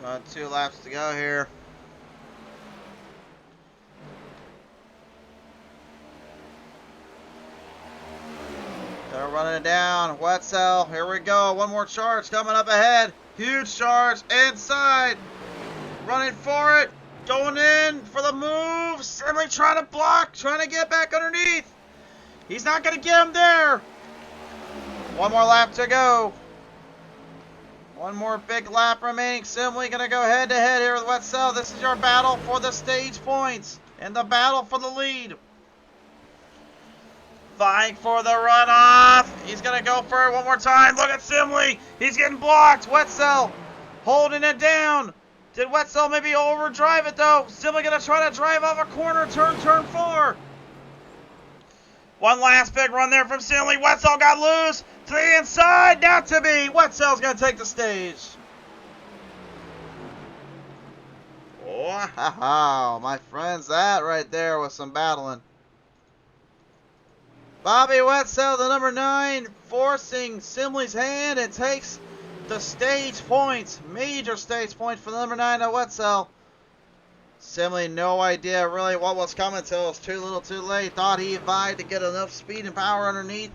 Got 2 laps to go here. They're running it down. Wetzel, here we go. One more charge coming up ahead. Huge charge inside. Running for it. Going in for the move. Simply trying to block. Trying to get back underneath. He's not going to get him there. One more lap to go. One more big lap remaining. Simley going to go head to head here with Wetzel. This is your battle for the stage points and the battle for the lead. Vying for the runoff. He's going to go for it one more time. Look at Simley. He's getting blocked. Wetzel holding it down. Did Wetzel maybe overdrive it though? Simley going to try to drive off a corner. Turn 4. One last big run there from Simley. Wetzel got loose. To the inside. Not to be. Wetzel's going to take the stage. Wow, my friends, that right there was some battling. Bobby Wetzel, the number 9, forcing Simley's hand and takes the stage points. Major stage points for the number 9 at Wetzel. Simley, no idea really what was coming until it was too little too late. Thought he vied to get enough speed and power underneath.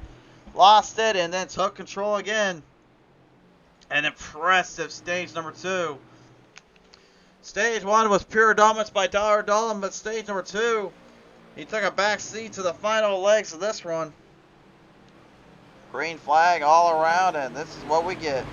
Lost it and then took control again. An impressive stage number 2. Stage 1 was pure dominance by Dollar Dalton, but stage number 2, he took a back seat to the final legs of this run. Green flag all around, and this is what we get.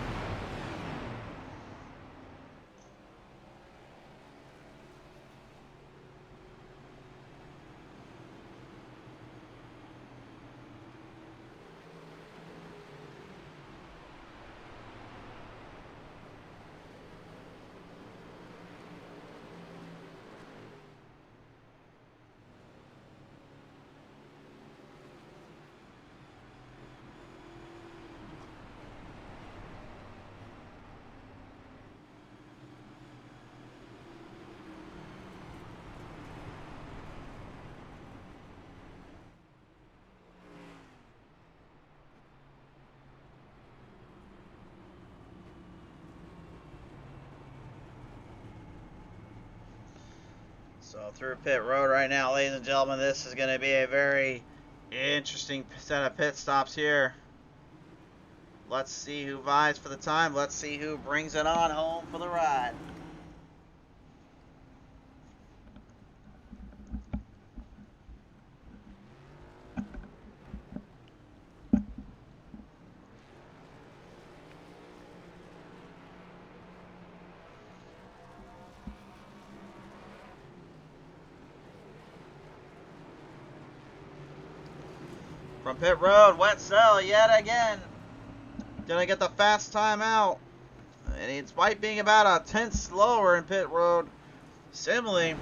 So through pit road right now, ladies and gentlemen, this is going to be a very interesting set of pit stops here. Let's see who vies for the time. Let's see who brings it on home for the ride. From pit road, Wetzel yet again. Gonna get the fast time out. And despite being about a tenth slower in pit road, Simley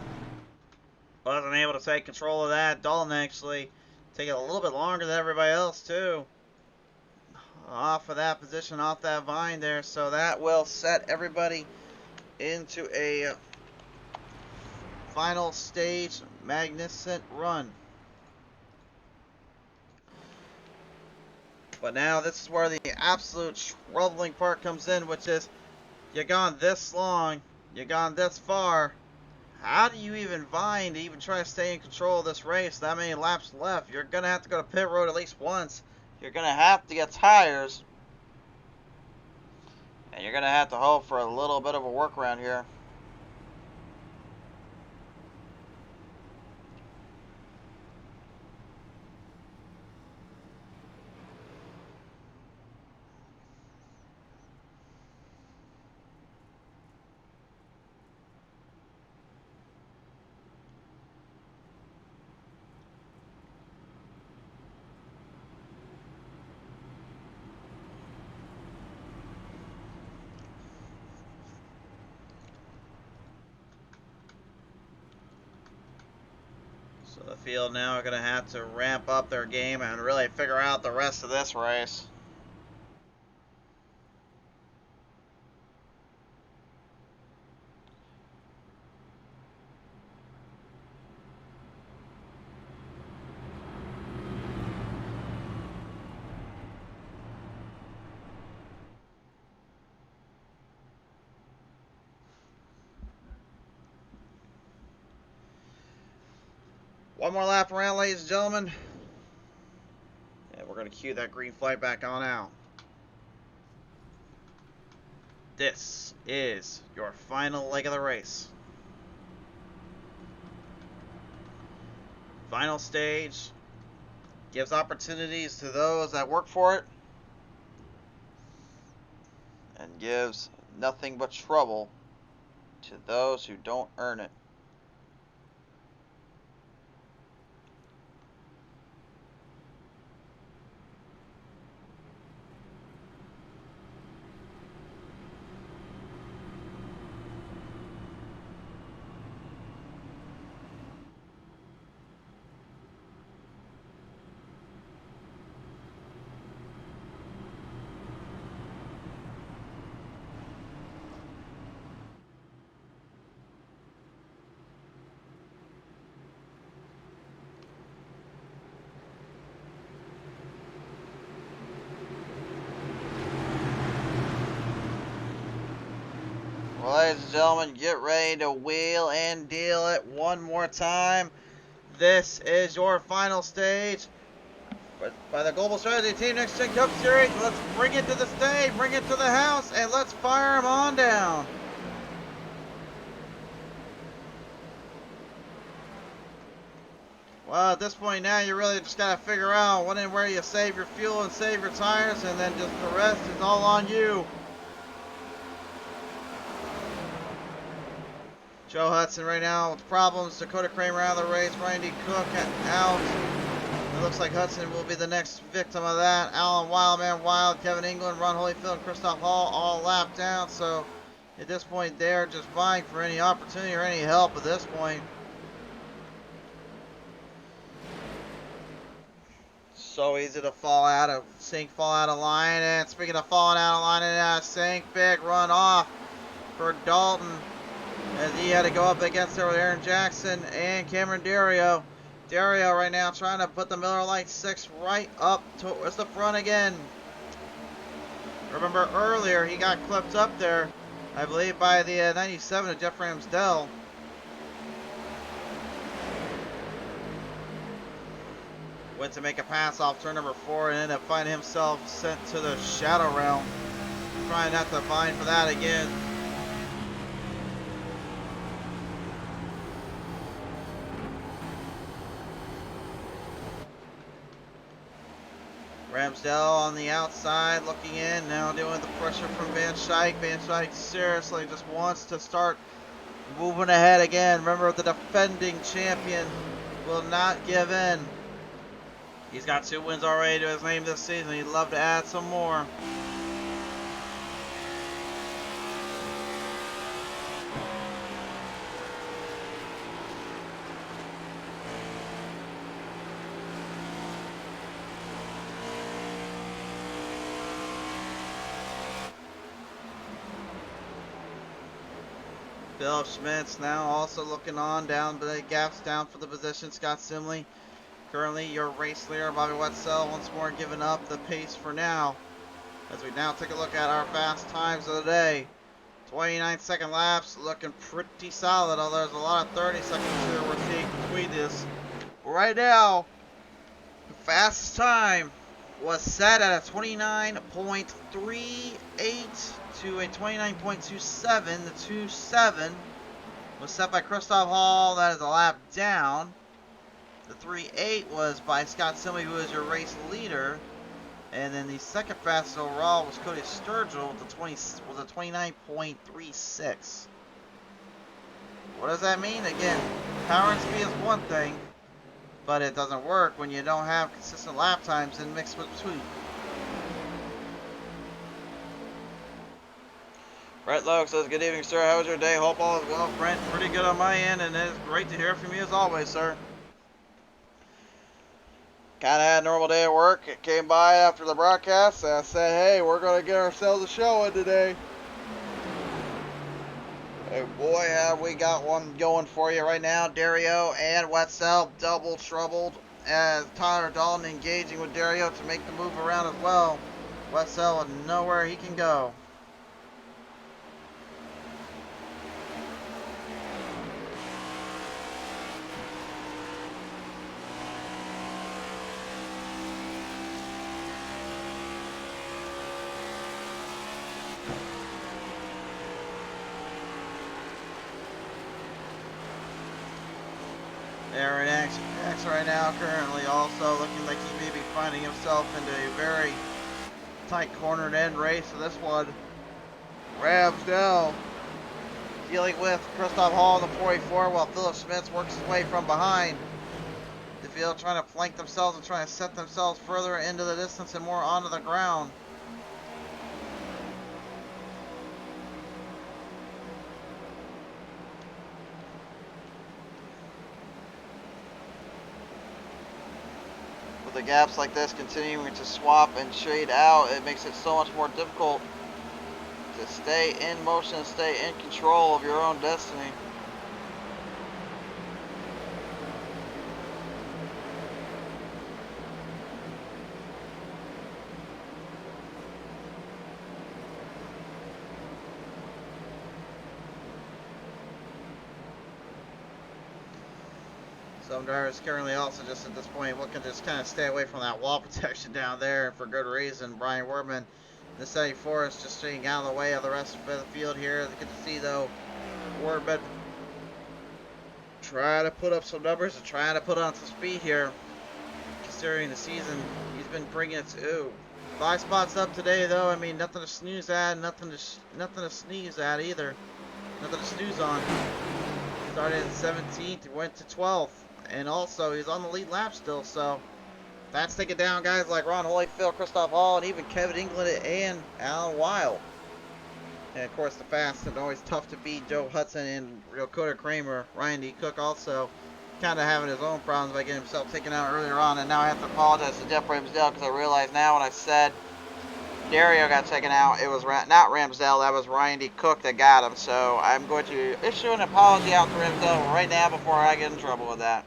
wasn't able to take control of that. Dalton actually taking a little bit longer than everybody else too. Off of that position, off that vine there. So that will set everybody into a final stage magnificent run. But now this is where the absolute troubling part comes in, which is you've gone this long, you've gone this far. How do you even vine to even try to stay in control of this race? That many laps left. You're going to have to go to pit road at least once. You're going to have to get tires. And you're going to have to hope for a little bit of a workaround here. So the field now are going to have to ramp up their game and really figure out the rest of this race. One more lap around, ladies and gentlemen. And we're going to cue that green flag back on out. This is your final leg of the race. Final stage gives opportunities to those that work for it and gives nothing but trouble to those who don't earn it. Well, ladies and gentlemen, get ready to wheel and deal it one more time. This is your final stage by the Global Strategy Team Next Gen Cup Series. Let's bring it to the stage, bring it to the house, and let's fire them on down. Well, at this point now, you really just got to figure out when and where you save your fuel and save your tires, and then just the rest is all on you. Joe Hudson right now with problems. Dakota Kramer out of the race. Randy Cook out. It looks like Hudson will be the next victim of that. Alan Wildman Wild, Kevin England, Ron Holyfield, and Christoph Hall all lapped down. So at this point, they're just vying for any opportunity or any help at this point. So easy to fall out of sync, fall out of line. And speaking of falling out of line and out of sync, big run off for Dalton, as he had to go up against there with Aaron Jackson and Cameron Dario. Dario right now trying to put the Miller Lite 6 right up towards the front again. Remember earlier he got clipped up there, I believe, by the 97 of Jeff Ramsdell. Went to make a pass off turn number 4 and ended up finding himself sent to the Shadow Realm. Trying not to find for that again. Ramsdale on the outside looking in, now doing the pressure from Van Schaik. Van Schaik seriously just wants to start moving ahead again. Remember, the defending champion will not give in. He's got 2 wins already to his name this season. He'd love to add some more. Philip Schmitz now also looking on down, but the gaps down for the position. Scott Simley, currently your race leader. Bobby Wetzel once more giving up the pace for now. As we now take a look at our fast times of the day. 29-second laps, looking pretty solid, although there's a lot of 30 seconds here we're seeing between this. Right now, the fastest time was set at a 29.38 to a 29.27. The 2.7 was set by Christoph Hall. That is a lap down. The 3.8 was by Scott Simley, who is your race leader. And then the second fastest overall was Cody Sturgill with a 29.36. What does that mean? Again, power and speed is one thing, but it doesn't work when you don't have consistent lap times and mix between. Brett Logue says, good evening, sir. How was your day? Hope all is well. Brent, pretty good on my end, and it's great to hear from you as always, sir. Kind of had a normal day at work. It came by after the broadcast, and I said, hey, we're going to get ourselves a show in today. Hey, boy, have we got one going for you right now. Dario and Wetzel double troubled, as Tyler Dalton engaging with Dario to make the move around as well. Wetzel with nowhere he can go. Aaron X right now currently also looking like he may be finding himself into a very tight cornered end race. So this one, Ramsdale dealing with Christoph Hall in the 44 while Philip Schmitz works his way from behind the field, trying to flank themselves and trying to set themselves further into the distance and more onto the ground. With the gaps like this continuing to swap and shade out, it makes it so much more difficult to stay in motion, stay in control of your own destiny. Some drivers currently also just at this point looking to just kind of stay away from that wall protection down there for good reason. Brian Wardman, the 74 is just staying out of the way of the rest of the field here. Good to see though, Wardman trying to put up some numbers and trying to put on some speed here. Considering the season, he's been bringing it to 5 spots up today though. I mean, nothing to snooze at, nothing to sneeze at either. Nothing to snooze on. Started in 17th, went to 12th. And also, he's on the lead lap still, so that's taking down guys like Ron Holyfield, Christoph Hall, and even Kevin England and Alan Weil. And of course, the fast and always tough to beat Joe Hudson and Dakota Kramer. Ryan D. Cook also kind of having his own problems by getting himself taken out earlier on. And now I have to apologize to Jeff Ramsdale because I realize now when I said Dario got taken out, it was not Ramsdale, that was Ryan D. Cook that got him. So I'm going to issue an apology out to Ramsdale right now before I get in trouble with that.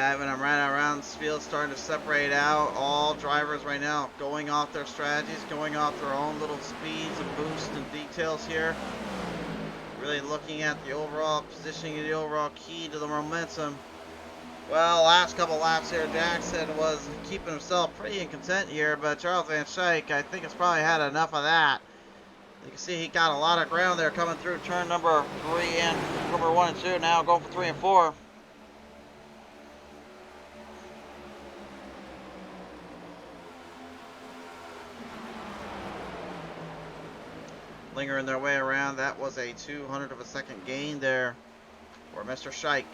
having them right around this field, starting to separate out. All drivers right now going off their strategies, going off their own little speeds and boosts and details here. Really looking at the overall positioning of the overall key to the momentum. Well, last couple laps here, Jackson was keeping himself pretty content here, but Charles Van Schaik, I think, has probably had enough of that. You can see he got a lot of ground there coming through turn number 3 and number 1 and 2, now going for 3 and 4. Lingering their way around. That was a 200th of a second gain there for Mr. Schaik.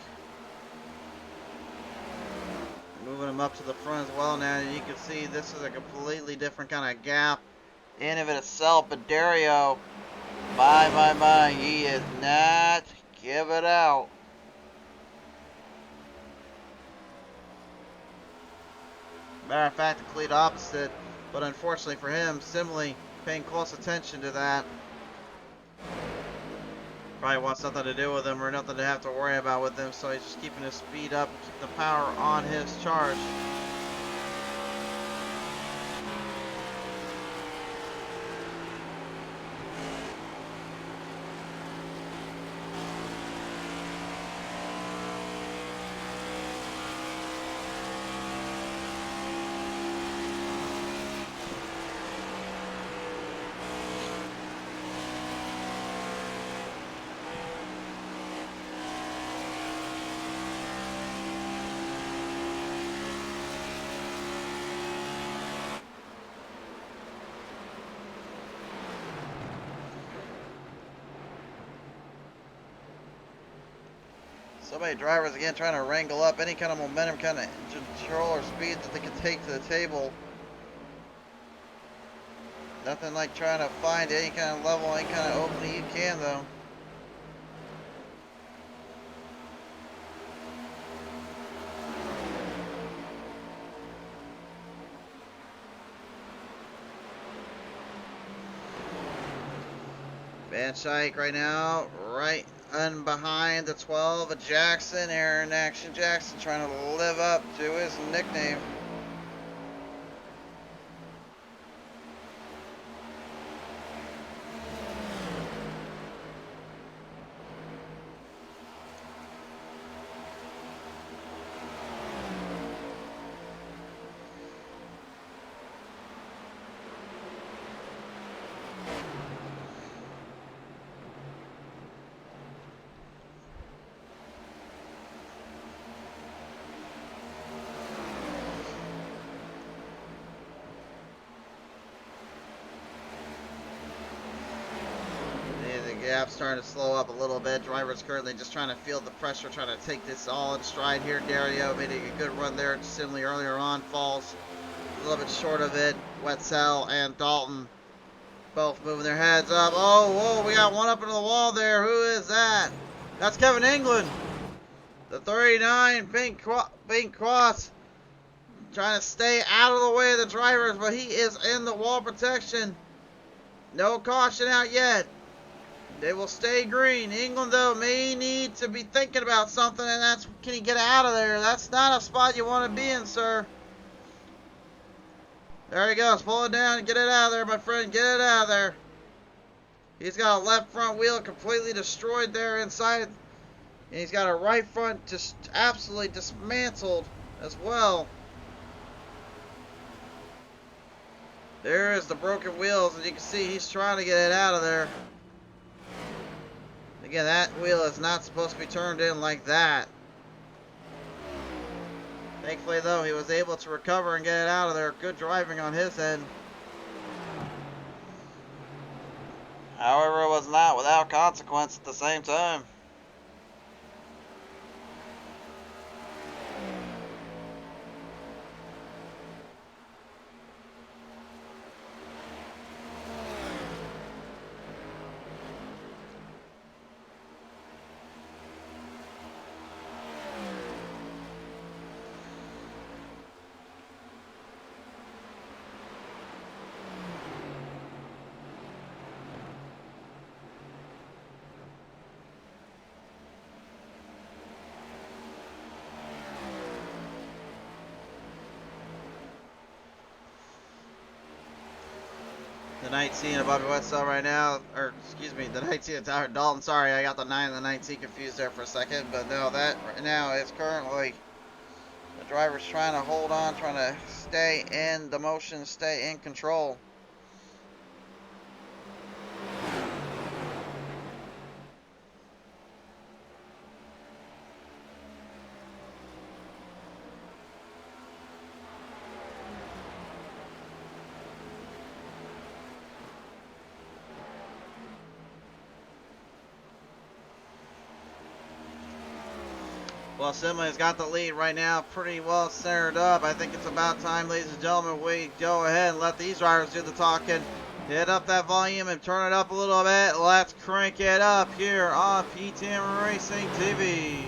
Moving him up to the front as well now. You can see this is a completely different kind of gap in of itself. But Dario, my, he is not giving out. Matter of fact, the complete opposite. But unfortunately for him, Simley paying close attention to that. Probably wants nothing to do with him or nothing to have to worry about with him, so he's just keeping his speed up and keeping the power on his charge. So many drivers again trying to wrangle up any kind of momentum, kind of control or speed that they can take to the table. Nothing like trying to find any kind of level, any kind of opening you can though. Van Schaik right now, right and behind the 12 of Jackson, Aaron Action Jackson, trying to live up to his nickname. Gap starting to slow up a little bit. Drivers currently just trying to feel the pressure, trying to take this all in stride here. Dario made a good run there, similarly earlier on. Falls a little bit short of it. Wetzel and Dalton both moving their heads up. Oh, whoa, we got one up into the wall there. Who is that? That's Kevin England. The 39 pink cross. Trying to stay out of the way of the drivers, but he is in the wall protection. No caution out yet. They will stay green. England, though, may need to be thinking about something, and that's, can he get out of there? That's not a spot you want to be in, sir. There he goes. Pull it down and get it out of there, my friend. Get it out of there. He's got a left front wheel completely destroyed there inside. And he's got a right front just absolutely dismantled as well. There is the broken wheels, and you can see he's trying to get it out of there. Again, that wheel is not supposed to be turned in like that. Thankfully, though, he was able to recover and get it out of there. Good driving on his end. However, it was not without consequence at the same time. The 19 of Bobby Wetzel right now, or excuse me, the 19 of Tyler Dalton. Sorry, I got the 9 and the 19 confused there for a second. But no, that right now is currently the driver's trying to hold on, trying to stay in the motion, stay in control. Well, Simley's got the lead right now, pretty well centered up. I think it's about time, ladies and gentlemen, we go ahead and let these drivers do the talking. Hit up that volume and turn it up a little bit. Let's crank it up here on PTM Racing TV.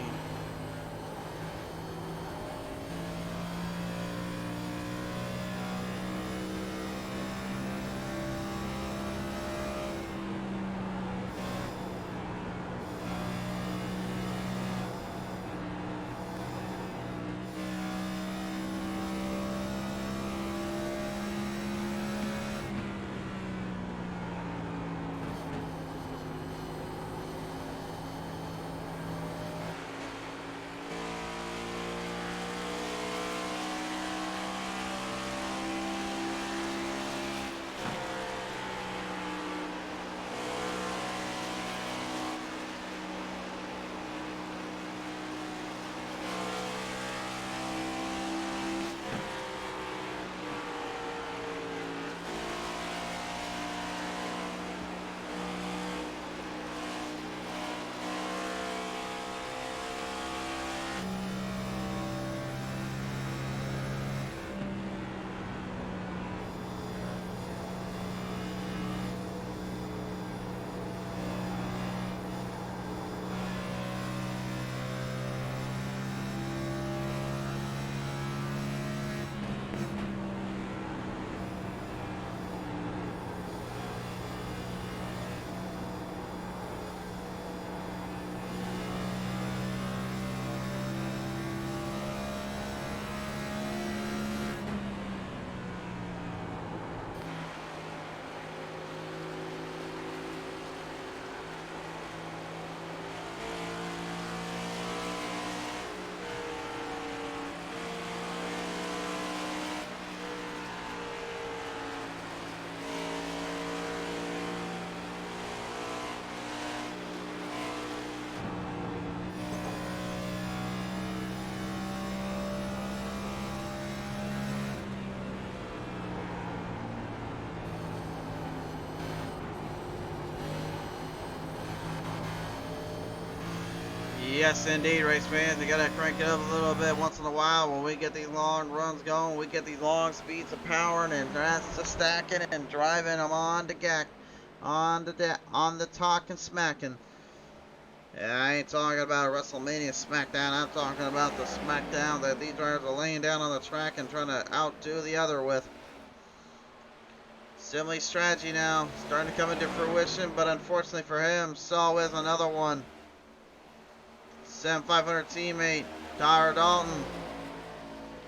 Yes, indeed, race fans. We gotta crank it up a little bit once in a while when we get these long runs going. We get these long speeds of powering and that's the stacking and driving them on the gack, on the talking smacking. Yeah, I ain't talking about WrestleMania SmackDown. I'm talking about the SmackDown that these drivers are laying down on the track and trying to outdo the other with. Simley's strategy now starting to come into fruition, but unfortunately for him, so is another one. 7500 teammate Tyler Dalton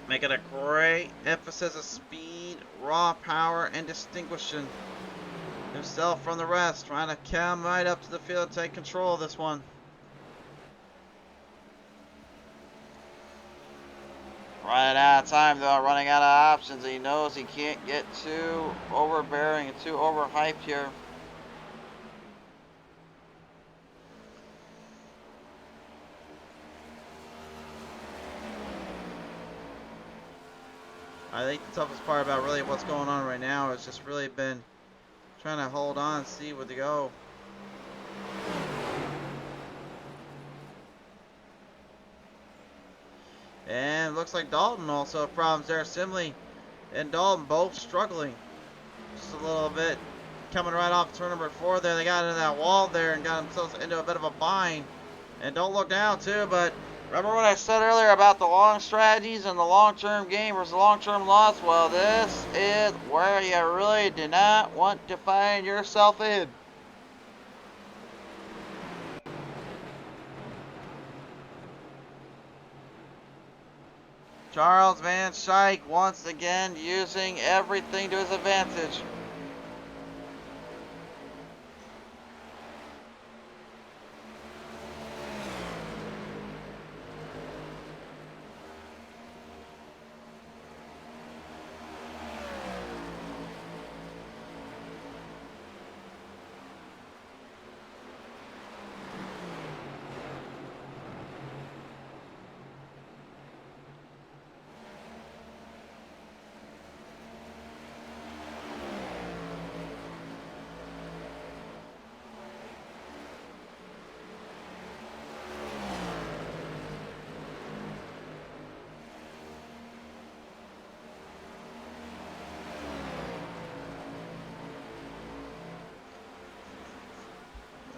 making a great emphasis of speed, raw power, and distinguishing himself from the rest, trying to come right up to the field, take control of this one. Running out of time though, running out of options. He knows he can't get too overbearing and too overhyped here. I think the toughest part about really what's going on right now has just really been trying to hold on, see where to go. And looks like Dalton also have problems there. Simley and Dalton both struggling just a little bit. Coming right off turn number 4 there. They got into that wall there and got themselves into a bit of a bind. And don't look down too, but remember what I said earlier about the long strategies and the long-term game versus the long-term loss? Well, this is where you really do not want to find yourself in. Charles Van Schaik once again using everything to his advantage.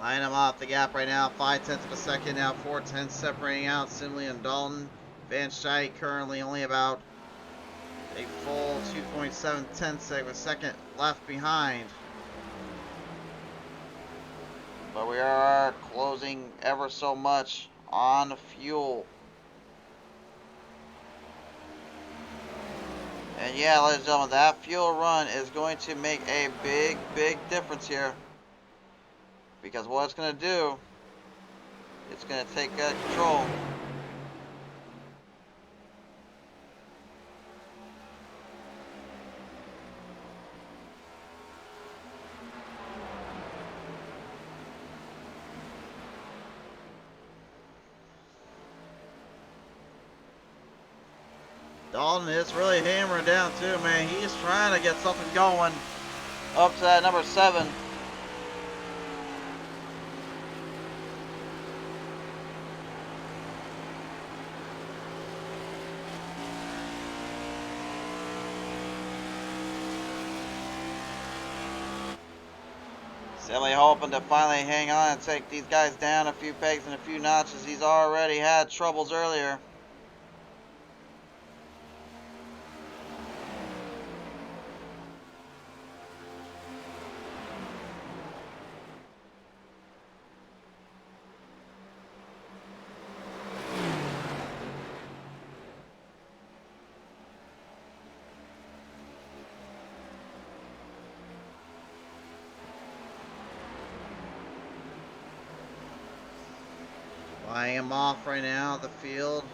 Eyeing him off the gap right now, 0.5 of a second now, 4/10 separating out Simley and Dalton. Van Schijk currently only about a full 2.7 of a second left behind. But we are closing ever so much on fuel. And yeah, ladies and gentlemen, that fuel run is going to make a big, big difference here. Because what it's going to do, it's going to take control. Dalton is really hammering down too, man. He's trying to get something going up to that number 7. Silly hoping to finally hang on and take these guys down a few pegs and a few notches. He's already had troubles earlier. Flying him off right now, the field.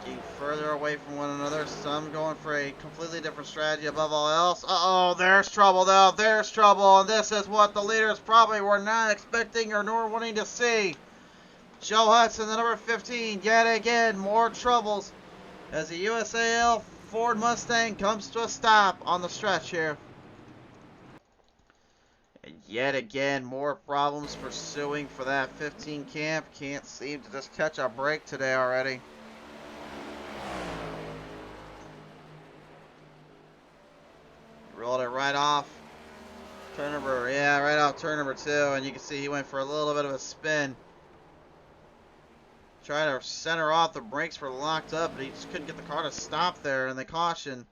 Getting further away from one another. Some going for a completely different strategy above all else. Uh-oh, there's trouble though. There's trouble. And this is what the leaders probably were not expecting or nor wanting to see. Joe Hudson, the number 15, yet again, more troubles as the USAL Ford Mustang comes to a stop on the stretch here. And yet again, more problems pursuing for that 15 camp. Can't seem to just catch a break today already. Rolled it right off turn number, yeah, right off turn number 2, and you can see he went for a little bit of a spin. Tried to center off, the brakes were locked up, but he just couldn't get the car to stop there, and the caution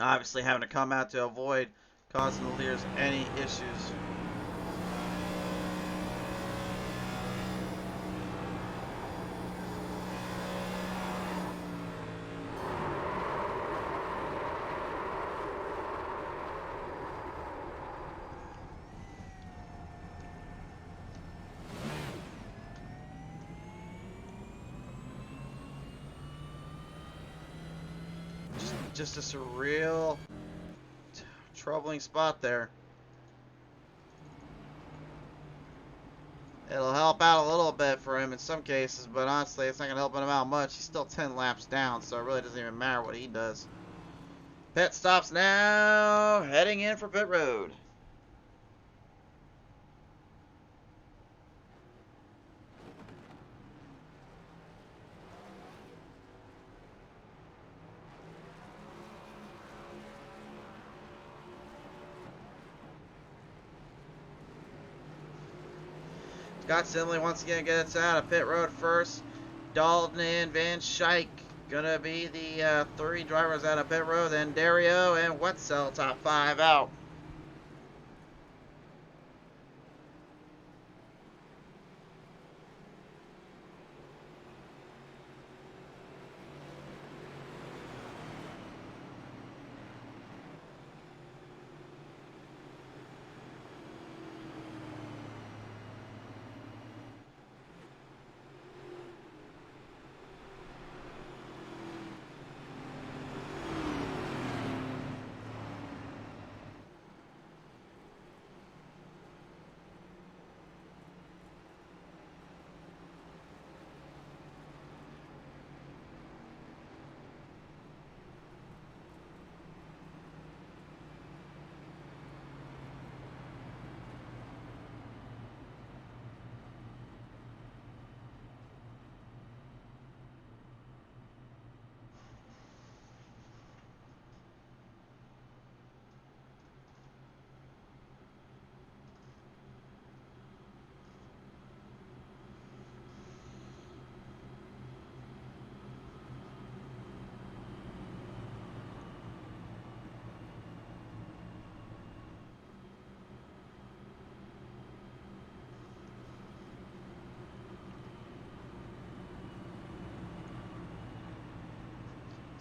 obviously having to come out to avoid causing the leaders any issues. Just a surreal, troubling spot there. It'll help out a little bit for him in some cases, but honestly, it's not going to help him out much. He's still 10 laps down, so it really doesn't even matter what he does. Pit stops now, heading in for pit road. Scott Simley once again gets out of pit road first. Dalton and Van Schijk gonna be the 3 drivers out of pit road. Then Dario and Wetzel top 5 out.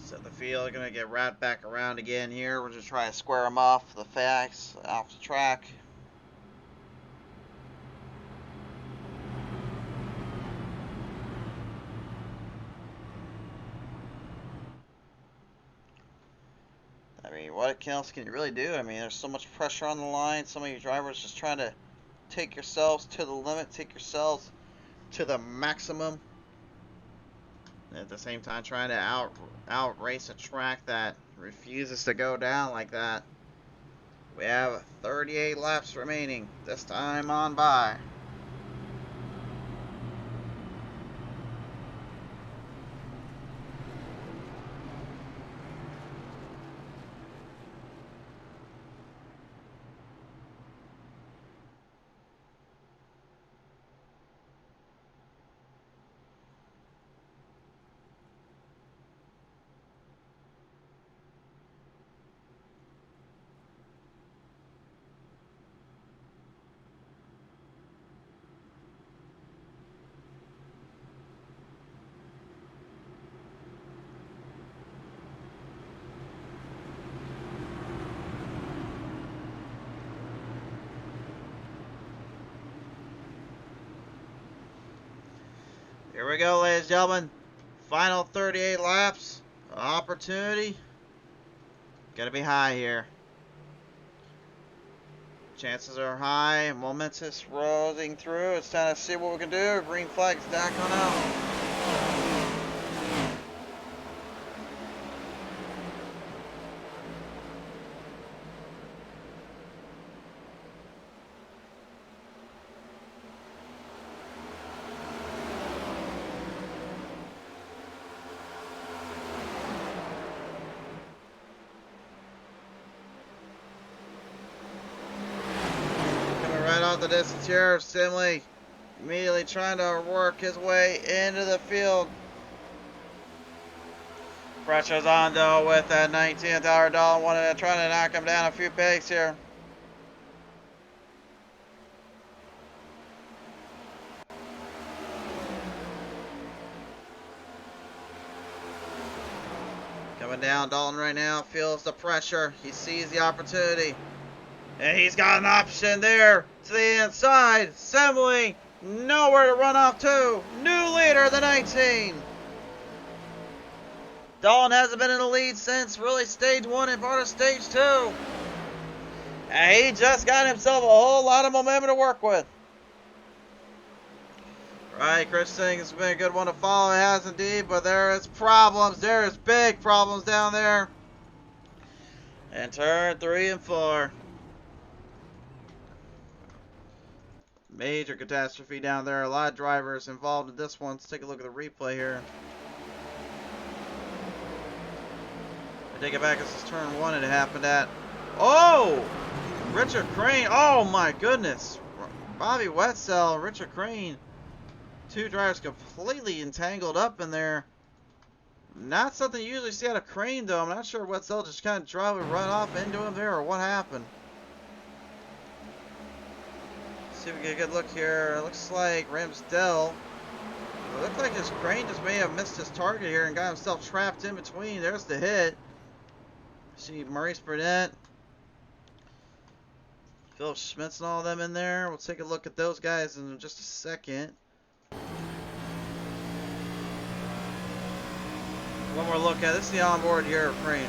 So the field gonna get wrapped back around again here. We're just trying to square them off the facts off the track. I mean, what else can you really do? I mean, there's so much pressure on the line. So many drivers just trying to take yourselves to the limit, take yourselves to the maximum. And at the same time, trying to out race a track that refuses to go down like that. We have 38 laps remaining this time on by. Here we go, ladies and gentlemen. Final 38 laps. Opportunity. Gotta be high here. Chances are high. Momentous rolling through. It's time to see what we can do. Green flag's back on out. Right off the distance here, Simley immediately trying to work his way into the field. Pressure's on though with that 19th hour doll, trying to knock him down a few pegs here. Coming down, Dalton right now feels the pressure. He sees the opportunity. And he's got an option there to the inside. Simley, nowhere to run off to. New leader, the 19. Dalton hasn't been in the lead since really stage 1 and part of stage 2. And he just got himself a whole lot of momentum to work with. Right, Chris Singh has been a good one to follow. It has indeed, but there is problems. There is big problems down there. And turn 3 and 4. Major catastrophe down there. A lot of drivers involved in this one. Let's take a look at the replay here. I take it back. This is turn 1 it happened at. Oh! Richard Crane. Oh my goodness. Bobby Wetzel, Richard Crane. Two drivers completely entangled up in there. Not something you usually see out of Crane though. I'm not sure Wetzel just kind of drove and run off into him there or what happened. See if we get a good look here. It looks like Ramsdell. It looked like his Crane just may have missed his target here and got himself trapped in between. There's the hit. See Maurice Burnett, Philip Schmitz and all of them in there. We'll take a look at those guys in just a second. One more look at this is the onboard here of Crane.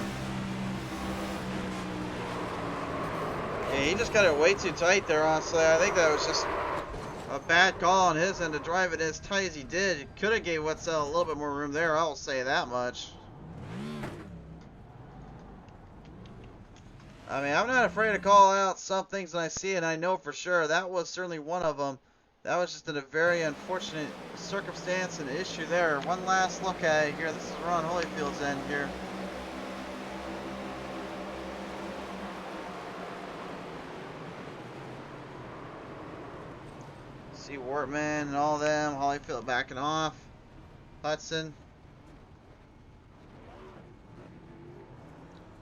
Yeah, he just got it way too tight there, honestly. I think that was just a bad call on his end to drive it as tight as he did. He could have gave Wetzel a little bit more room there, I'll say that much. I mean, I'm not afraid to call out some things when I see it, and I know for sure that was certainly one of them. That was just in a very unfortunate circumstance and issue there. One last look at it here. This is Ron Holyfield's end here. See Wortman and all them. Holyfield backing off. Hudson.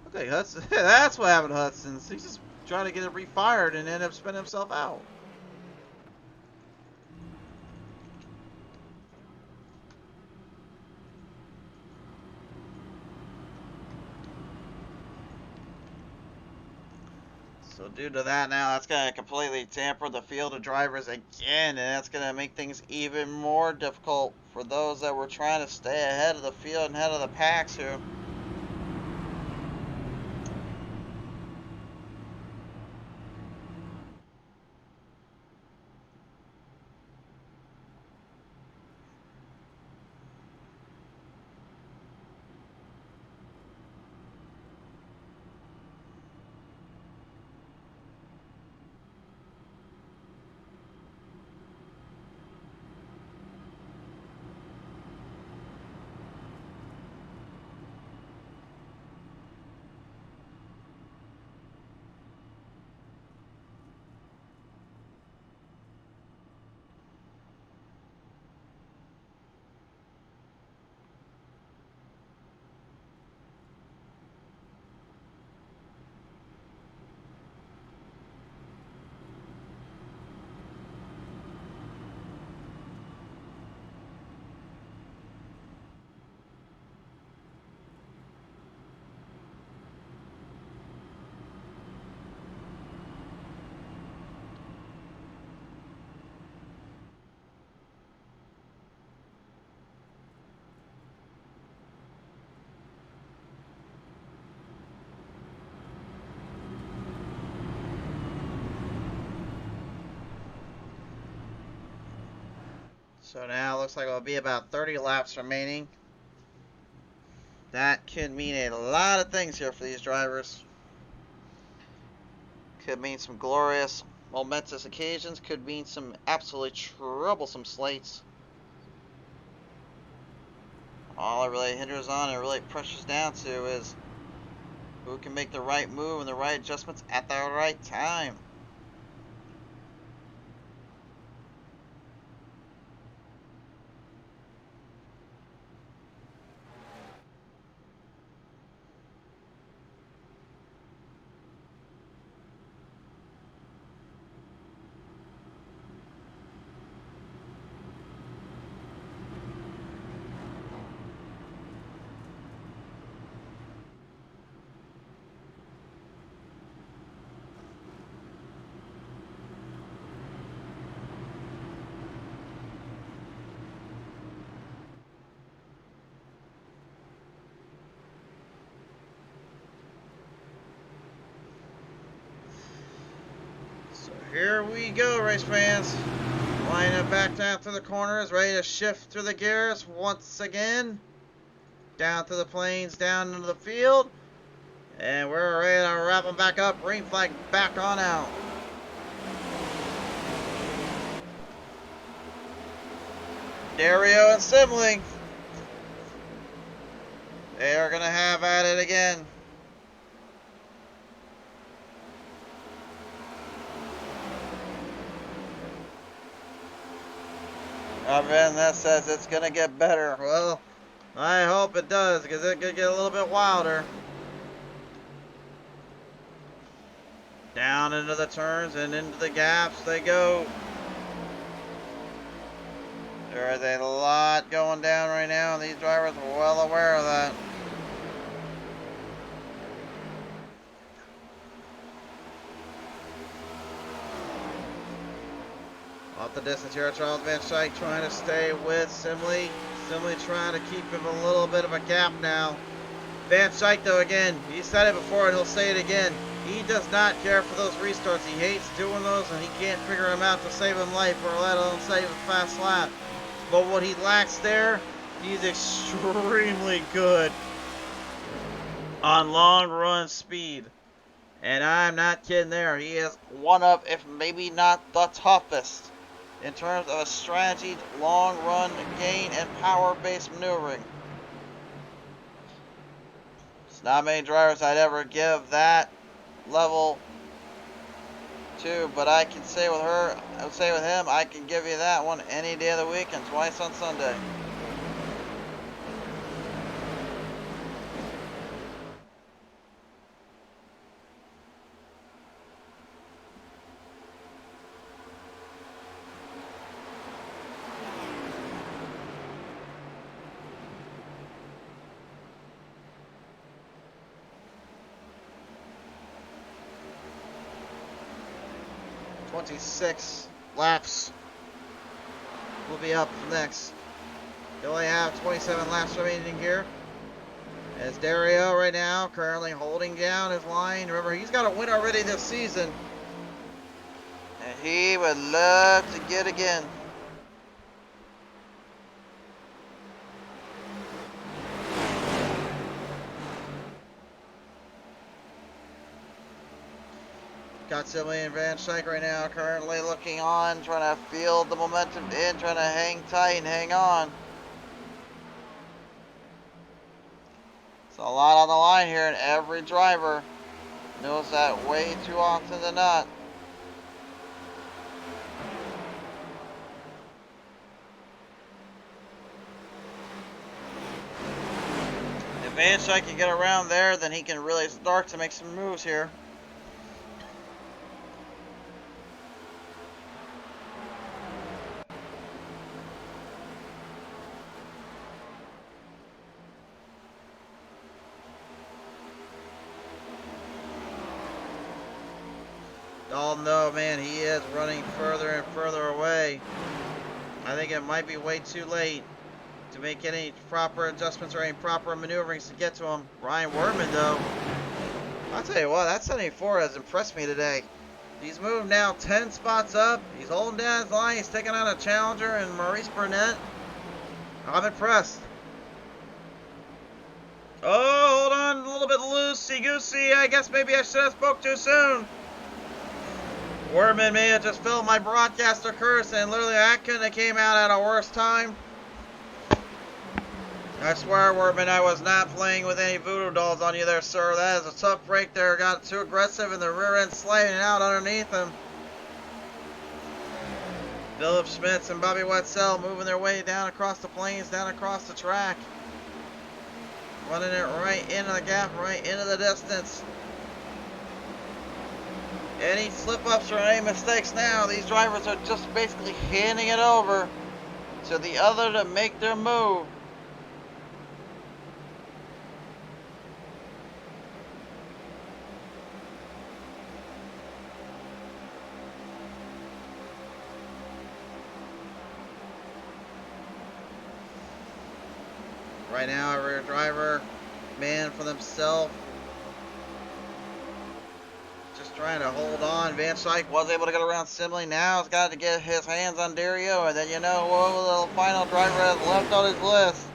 Okay, Hudson. That's what happened to Hudson. He's just trying to get it refired and ended up spinning himself out. So due to that now, that's going to completely tamper the field of drivers again, and that's going to make things even more difficult for those that were trying to stay ahead of the field and ahead of the packs here. So now it looks like it'll be about 30 laps remaining. That could mean a lot of things here for these drivers. Could mean some glorious, momentous occasions. Could mean some absolutely troublesome slates. All it really hinders on and really pressures down to is who can make the right move and the right adjustments at the right time. Here we go, race fans. Lining it back down to the corners, ready to shift through the gears once again. Down to the plains, down into the field. And we're ready to wrap them back up. Green flag back on out. Dario and Simling. They are going to have at it again. Ben, that says it's going to get better. Well, I hope it does, because it could get a little bit wilder. Down into the turns and into the gaps they go. There is a lot going down right now, and these drivers are well aware of that. Off the distance here, Charles Van Schaik trying to stay with Simley. Simley trying to keep him a little bit of a gap now. Van Schaik, though, again, he said it before and he'll say it again. He does not care for those restarts. He hates doing those, and he can't figure them out to save him life or let him save a fast lap. But what he lacks there, he's extremely good on long run speed. And I'm not kidding there. He is one of, if maybe not the toughest, in terms of a strategy, long run gain, and power-based maneuvering. There's not many drivers I'd ever give that level to, but I can say with her, I would say with him, I can give you that one any day of the week and twice on Sunday. 26 laps will be up next. They only have 27 laps remaining here. As Dario right now currently holding down his line. Remember, he's got a win already this season. And he would love to get again. Got Sibley and Van Schaik right now currently looking on, trying to feel the momentum in, trying to hang tight and hang on. It's a lot on the line here, and every driver knows that way too often than not. If Van Schaik can get around there, then he can really start to make some moves here. Oh no, man, he is running further and further away. I think it might be way too late to make any proper adjustments or any proper maneuverings to get to him. Ryan Werman, though, I'll tell you what, that 74 has impressed me today. He's moved now 10 spots up. He's holding down his line. He's taking on a challenger and Maurice Burnett. I'm impressed. Oh, hold on, a little bit loosey-goosey. I guess maybe I should have spoke too soon. Werman may have just filled my broadcaster curse, and literally that couldn't have came out at a worse time. I swear, Werman, I was not playing with any voodoo dolls on you there, sir. That is a tough break there. Got too aggressive, and the rear end sliding out underneath him. Philip Schmitz and Bobby Wetzel moving their way down across the plains, down across the track. Running it right into the gap, right into the distance. Any slip-ups or any mistakes now, these drivers are just basically handing it over to the other to make their move. Right now, a rear driver, man for themselves. Trying to hold on. Van Schaik was able to get around Simley. Now he's got to get his hands on Dario, and then you know what the final driver has left on his list.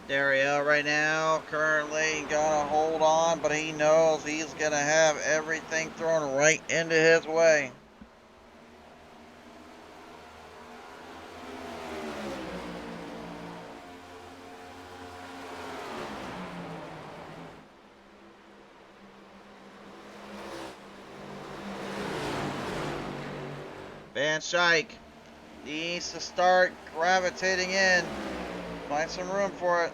Dario right now currently gonna hold on, but he knows he's gonna have everything thrown right into his way. Van Schaik needs to start gravitating in. Find some room for it.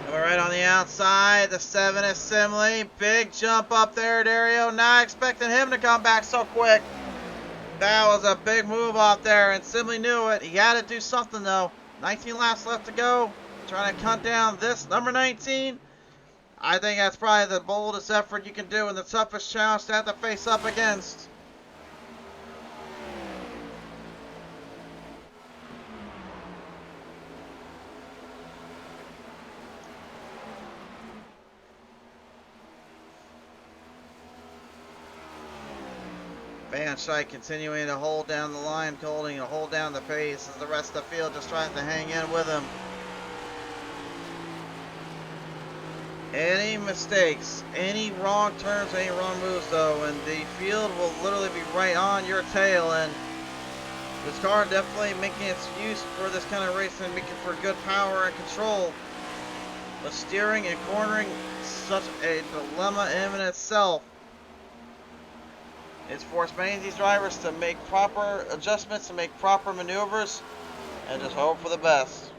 And we're right on the outside. The 7 is Simley. Big jump up there, Dario. Not expecting him to come back so quick. That was a big move out there, and Simley knew it. He had to do something, though. 19 laps left to go. Trying to cut down this number 19. I think that's probably the boldest effort you can do and the toughest challenge to have to face up against. Van Schaik continuing to hold down the line, holding to hold down the pace as the rest of the field just trying to hang in with him. Any mistakes, any wrong turns, any wrong moves though, and the field will literally be right on your tail, and This car definitely making its use for this kind of racing, making for good power and control. But steering and cornering, such a dilemma in itself. It's forced many of these drivers to make proper adjustments, to make proper maneuvers, and just hope for the best.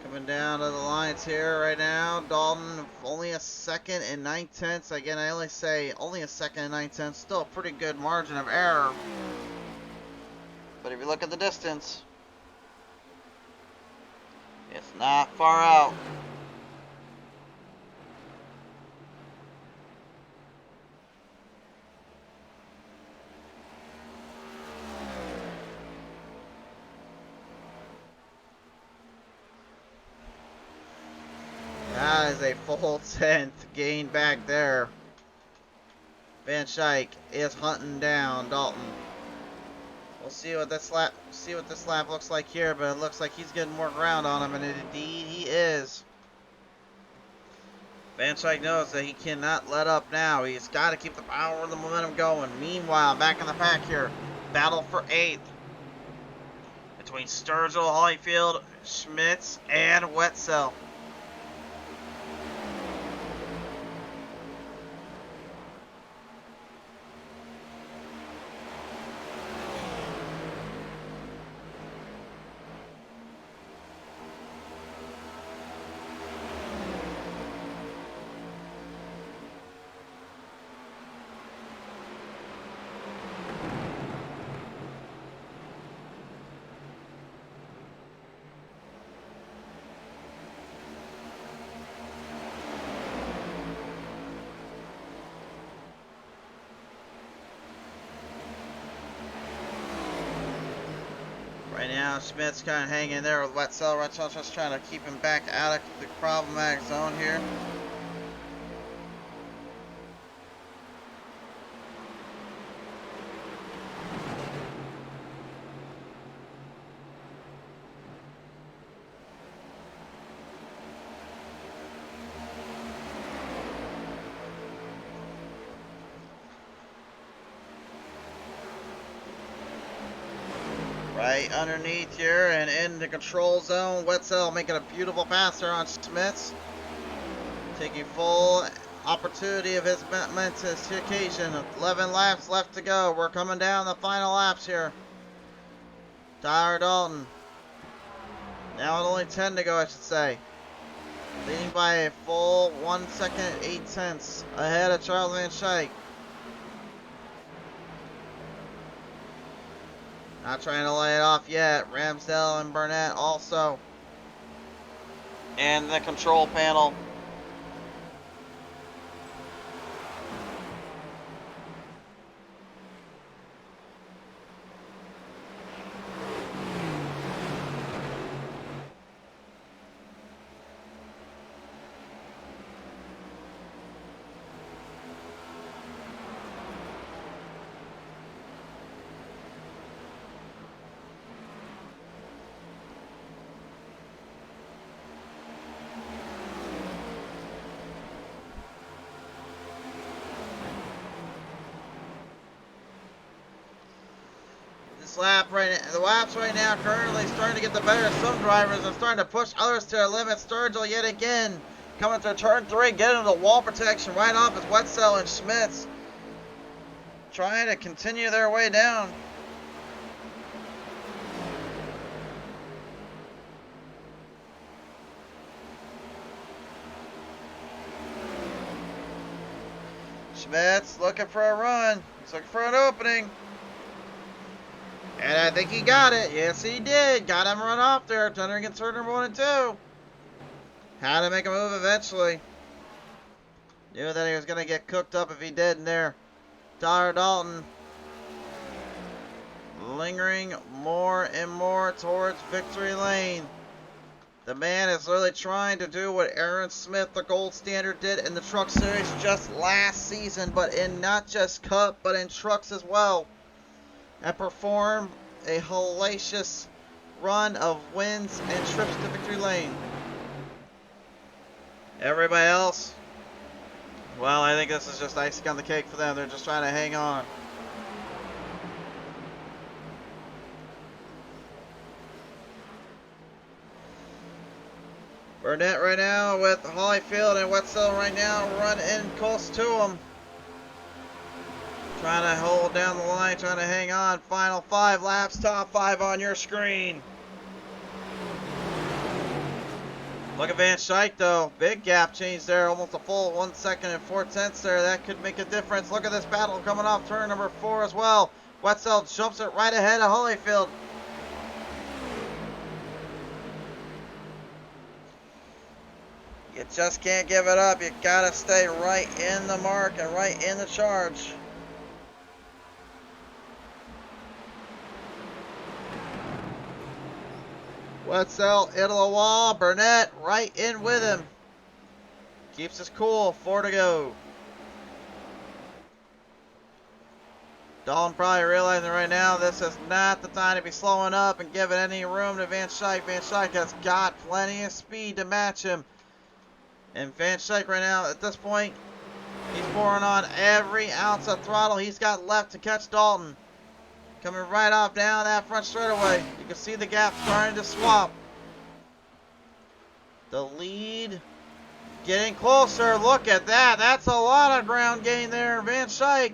Coming down to the lines here right now. Dalton only a second and 9/10. Again, I only say only a second and 9/10. Still a pretty good margin of error. But if you look at the distance, it's not far out. That is a full 10th gain back there. Van Schaik is hunting down Dalton. We'll see what this lap looks like here, but it looks like he's getting more ground on him, and indeed he is. Van Schaik knows that he cannot let up now. He's got to keep the power and the momentum going. Meanwhile, back in the pack here, battle for 8th between Sturgill, Holyfield, Schmitz, and Wetzel. Right now, Schmidt's kind of hanging there with Wetzel. Wetzel's just trying to keep him back out of the problematic zone here. Right underneath here and in the control zone, Wetzel making a beautiful pass there on Schmitz. Taking full opportunity of his momentous occasion. 11 laps left to go. We're coming down the final laps here. Tyler Dalton. Now with only 10 to go, I should say. Leading by a full 1 second, 8/10 ahead of Charles Van Schaik. Not trying to lay it off yet. Ramsdell and Burnett also. And the control panel. The laps right now currently starting to get the better of some drivers and starting to push others to their limits. Sturgill yet again coming to turn 3, getting the wall protection right off as Wetzel and Schmitz trying to continue their way down. Schmitz looking for a run. He's looking for an opening. And I think he got it. Yes, he did. Got him run off there. Turner against turn 1 and 2. Had to make a move eventually. Knew that he was going to get cooked up if he did in there. Tyler Dalton lingering more and more towards victory lane. The man is really trying to do what Aaron Smith, the gold standard, did in the Truck Series just last season, but in not just Cup, but in trucks as well, and perform a hellacious run of wins and trips to victory lane. Everybody else, well, I think this is just icing on the cake for them. They're just trying to hang on. Burnett right now with Holyfield and Wetzel right now running close to him. Trying to hold down the line, trying to hang on. Final 5 laps, top 5 on your screen. Look at Van Schaik though. Big gap change there, almost a full 1 second and 4 tenths there. That could make a difference. Look at this battle coming off turn number 4 as well. Wetzel jumps it right ahead of Holyfield. You just can't give it up. You gotta stay right in the mark and right in the charge. Wetzel into the wall. Burnett right in with him. Keeps us cool. 4 to go. Dalton probably realizing right now this is not the time to be slowing up and giving any room to Van Schaik. Van Schaik has got plenty of speed to match him. And Van Schaik right now, at this point, he's pouring on every ounce of throttle he's got left to catch Dalton. Coming right off down that front straightaway. You can see the gap starting to swap. The lead getting closer. Look at that. That's a lot of ground gain there. Van Schaik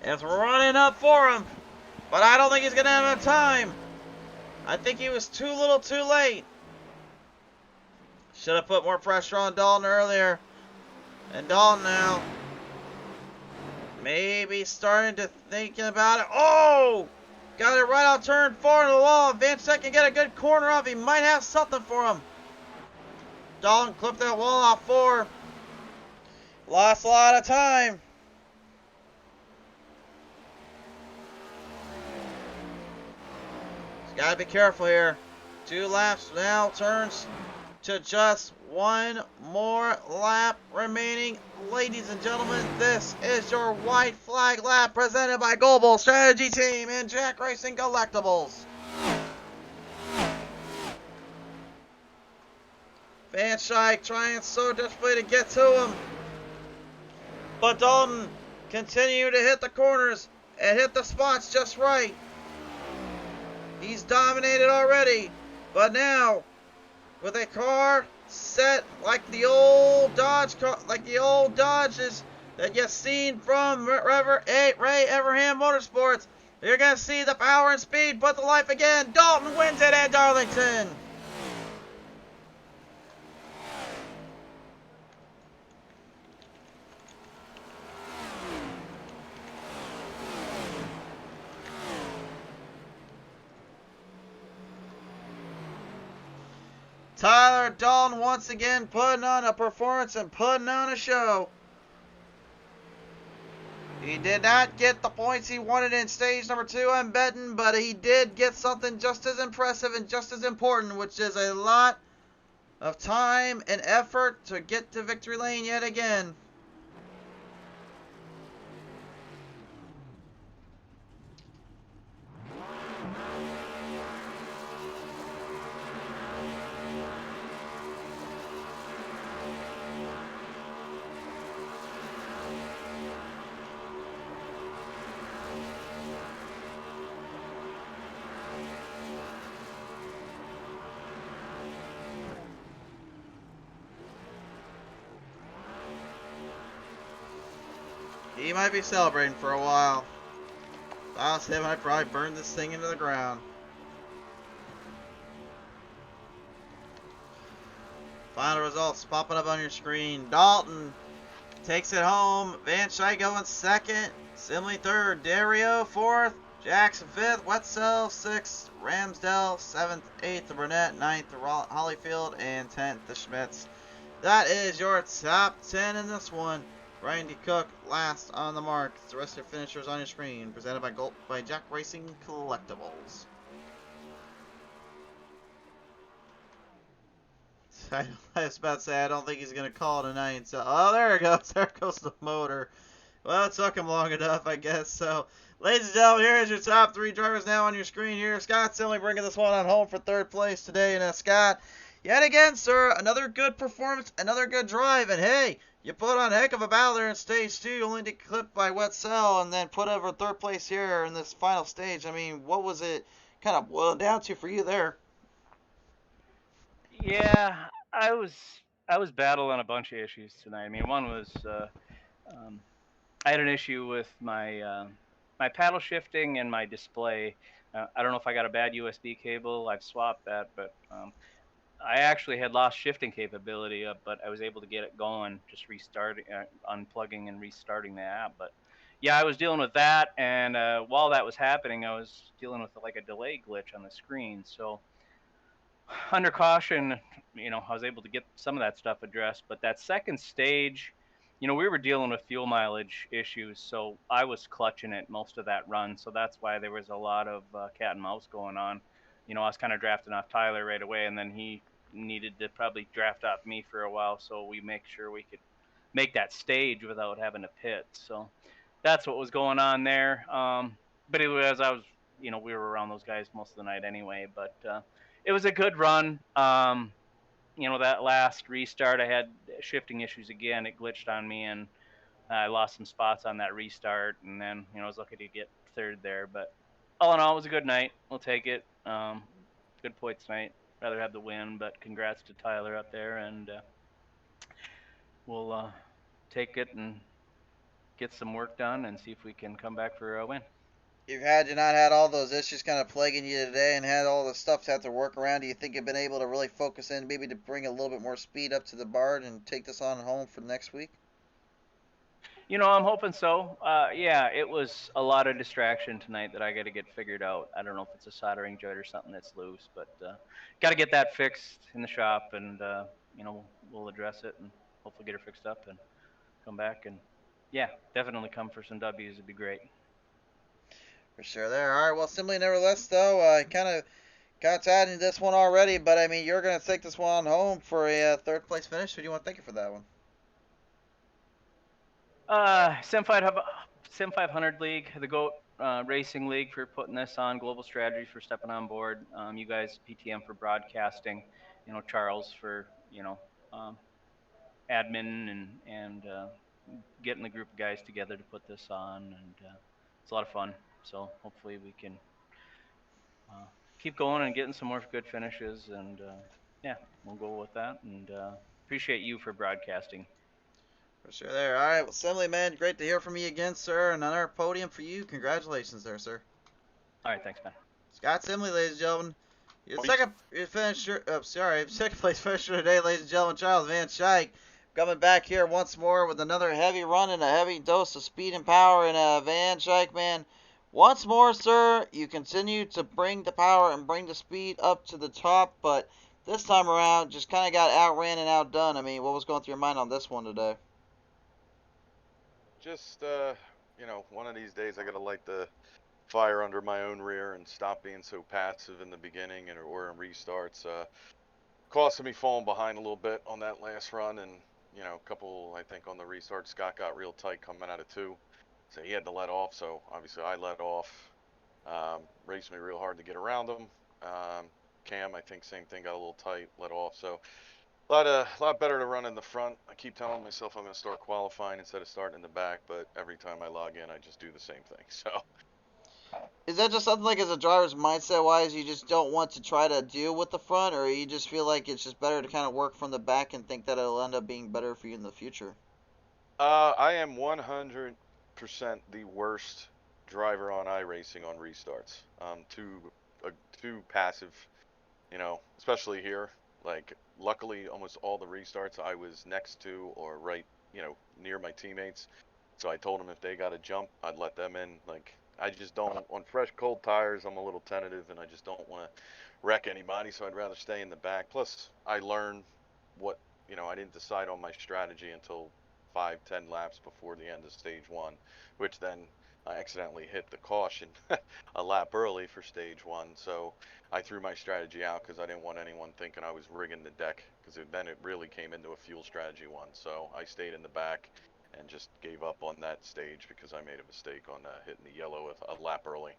is running up for him. But I don't think he's going to have enough time. I think he was too little too late. Should have put more pressure on Dalton earlier. And Dalton now maybe starting to thinking about it. Oh! Got it right on turn 4 to the wall. Van Schaik can get a good corner off. He might have something for him. Dalton clipped that wall off 4. Lost a lot of time. He's got to be careful here. 2 laps now, turns to just 1 more lap remaining. Ladies and gentlemen, this is your white flag lap presented by Global Strategy Team and Jack Racing Collectibles. Van Schaik trying so desperately to get to him. But Dalton continue to hit the corners and hit the spots just right. He's dominated already. But now, with a car set like the old Dodge car, like the old Dodges that you've seen from Ray Everham Motorsports, you're going to see the power and speed put to life again. Dalton wins it at Darlington. Tyler Dalton once again putting on a performance and putting on a show. He did not get the points he wanted in stage number 2, I'm betting, but he did get something just as impressive and just as important, which is a lot of time and effort to get to victory lane yet again. He might be celebrating for a while. If I was him, I'd probably burn this thing into the ground. Final results popping up on your screen. Dalton takes it home. Van Schaik going 2nd. Simley 3rd. Dario 4th. Jackson 5th, Wetzel 6th, Ramsdale 7th, 8th, the Burnett 9th, the Hollyfield, and 10th, the Schmitz. That is your top 10 in this one. Randy Cook last on the mark. The rest of your finishers on your screen, presented by Jack Racing Collectibles. I was about to say, I don't think he's going to call tonight. So, oh, there it goes. There goes the motor. Well, it took him long enough, I guess. So, ladies and gentlemen, here is your top 3 drivers now on your screen here. Scott Simley bringing this one on home for 3rd place today. And Scott, yet again, sir, another good performance, another good drive. And hey, you put on a heck of a battle there in stage 2, only to clip by Wetzel and then put over 3rd place here in this final stage. I mean, what was it kind of boiled down to for you there? Yeah, I was battling a bunch of issues tonight. I mean, one was um, I had an issue with my paddle shifting and my display. I don't know if I got a bad USB cable. I've swapped that, but I actually had lost shifting capability, but I was able to get it going, just restarting, unplugging and restarting the app. But yeah, I was dealing with that, and while that was happening, I was dealing with like a delay glitch on the screen. So under caution, I was able to get some of that stuff addressed. But that second stage, we were dealing with fuel mileage issues, so I was clutching it most of that run. So that's why there was a lot of cat and mouse going on. I was kind of drafting off Tyler right away, and then he needed to probably draft off me for a while, so we make sure we could make that stage without having to pit. So that's what was going on there. But it was I was, we were around those guys most of the night anyway. But it was a good run. That last restart, I had shifting issues again. It glitched on me, and I lost some spots on that restart. And then, I was lucky to get 3rd there. But all in all, it was a good night. We'll take it. Good points tonight. Rather have the win, but congrats to Tyler up there, and we'll take it and get some work done and see if we can come back for a win. You not had all those issues kind of plaguing you today and had all the stuff to have to work around, do you think you've been able to really focus in, maybe to bring a little bit more speed up to the bar and take this on home for next week? I'm hoping so. Yeah, it was a lot of distraction tonight that I got to get figured out. I don't know if it's a soldering joint or something that's loose, but got to get that fixed in the shop, and we'll address it and hopefully get it fixed up and come back and yeah, definitely come for some W's. It'd be great. For sure there. All right, well, simply nevertheless, though, I kind of got tied in this one already, but I mean, you're going to take this one home for a 3rd place finish. Who do you want to thank you for that one? Sim 500 League, the GOAT Racing League for putting this on, Global Strategy for stepping on board, you guys, PTM for broadcasting, Charles for, um, admin and getting the group of guys together to put this on, and it's a lot of fun. So hopefully we can uh, keep going and getting some more good finishes, and yeah, we'll go with that. And appreciate you for broadcasting. For sure there. All right, well, Simley, man, great to hear from you again, sir. Another podium for you. Congratulations there, sir. All right, thanks, man. Scott Simley, ladies and gentlemen. Second place finisher today, ladies and gentlemen, Charles Van Schaik. Coming back here once more with another heavy run and a heavy dose of speed and power in Van Schaik, man. Once more, sir, you continue to bring the power and bring the speed up to the top, but this time around, just kind of got outran and outdone. I mean, what was going through your mind on this one today? Just, one of these days I gotta light the fire under my own rear and stop being so passive in the beginning or in restarts. Costing me falling behind a little bit on that last run, and a couple I think on the restart. Scott got real tight coming out of 2, so he had to let off. So obviously I let off. Raced me real hard to get around him. Cam, I think same thing, got a little tight, let off. So a lot better to run in the front. I keep telling myself I'm going to start qualifying instead of starting in the back, but every time I log in, I just do the same thing. So Is that just something like as a driver's mindset wise, you just don't want to try to deal with the front, or you just feel like it's just better to kind of work from the back and think that it'll end up being better for you in the future? I am 100% the worst driver on iRacing on restarts. Too passive, especially here. Like, luckily, almost all the restarts I was next to or right, near my teammates. So I told them if they got a jump, I'd let them in, like, I just don't, on fresh cold tires, I'm a little tentative, and I just don't want to wreck anybody, so I'd rather stay in the back. Plus, I learned what, I didn't decide on my strategy until 5, 10 laps before the end of stage one, which then I accidentally hit the caution a lap early for stage one. So I threw my strategy out because I didn't want anyone thinking I was rigging the deck, because then it really came into a fuel strategy one. So I stayed in the back and just gave up on that stage because I made a mistake on hitting the yellow a lap early.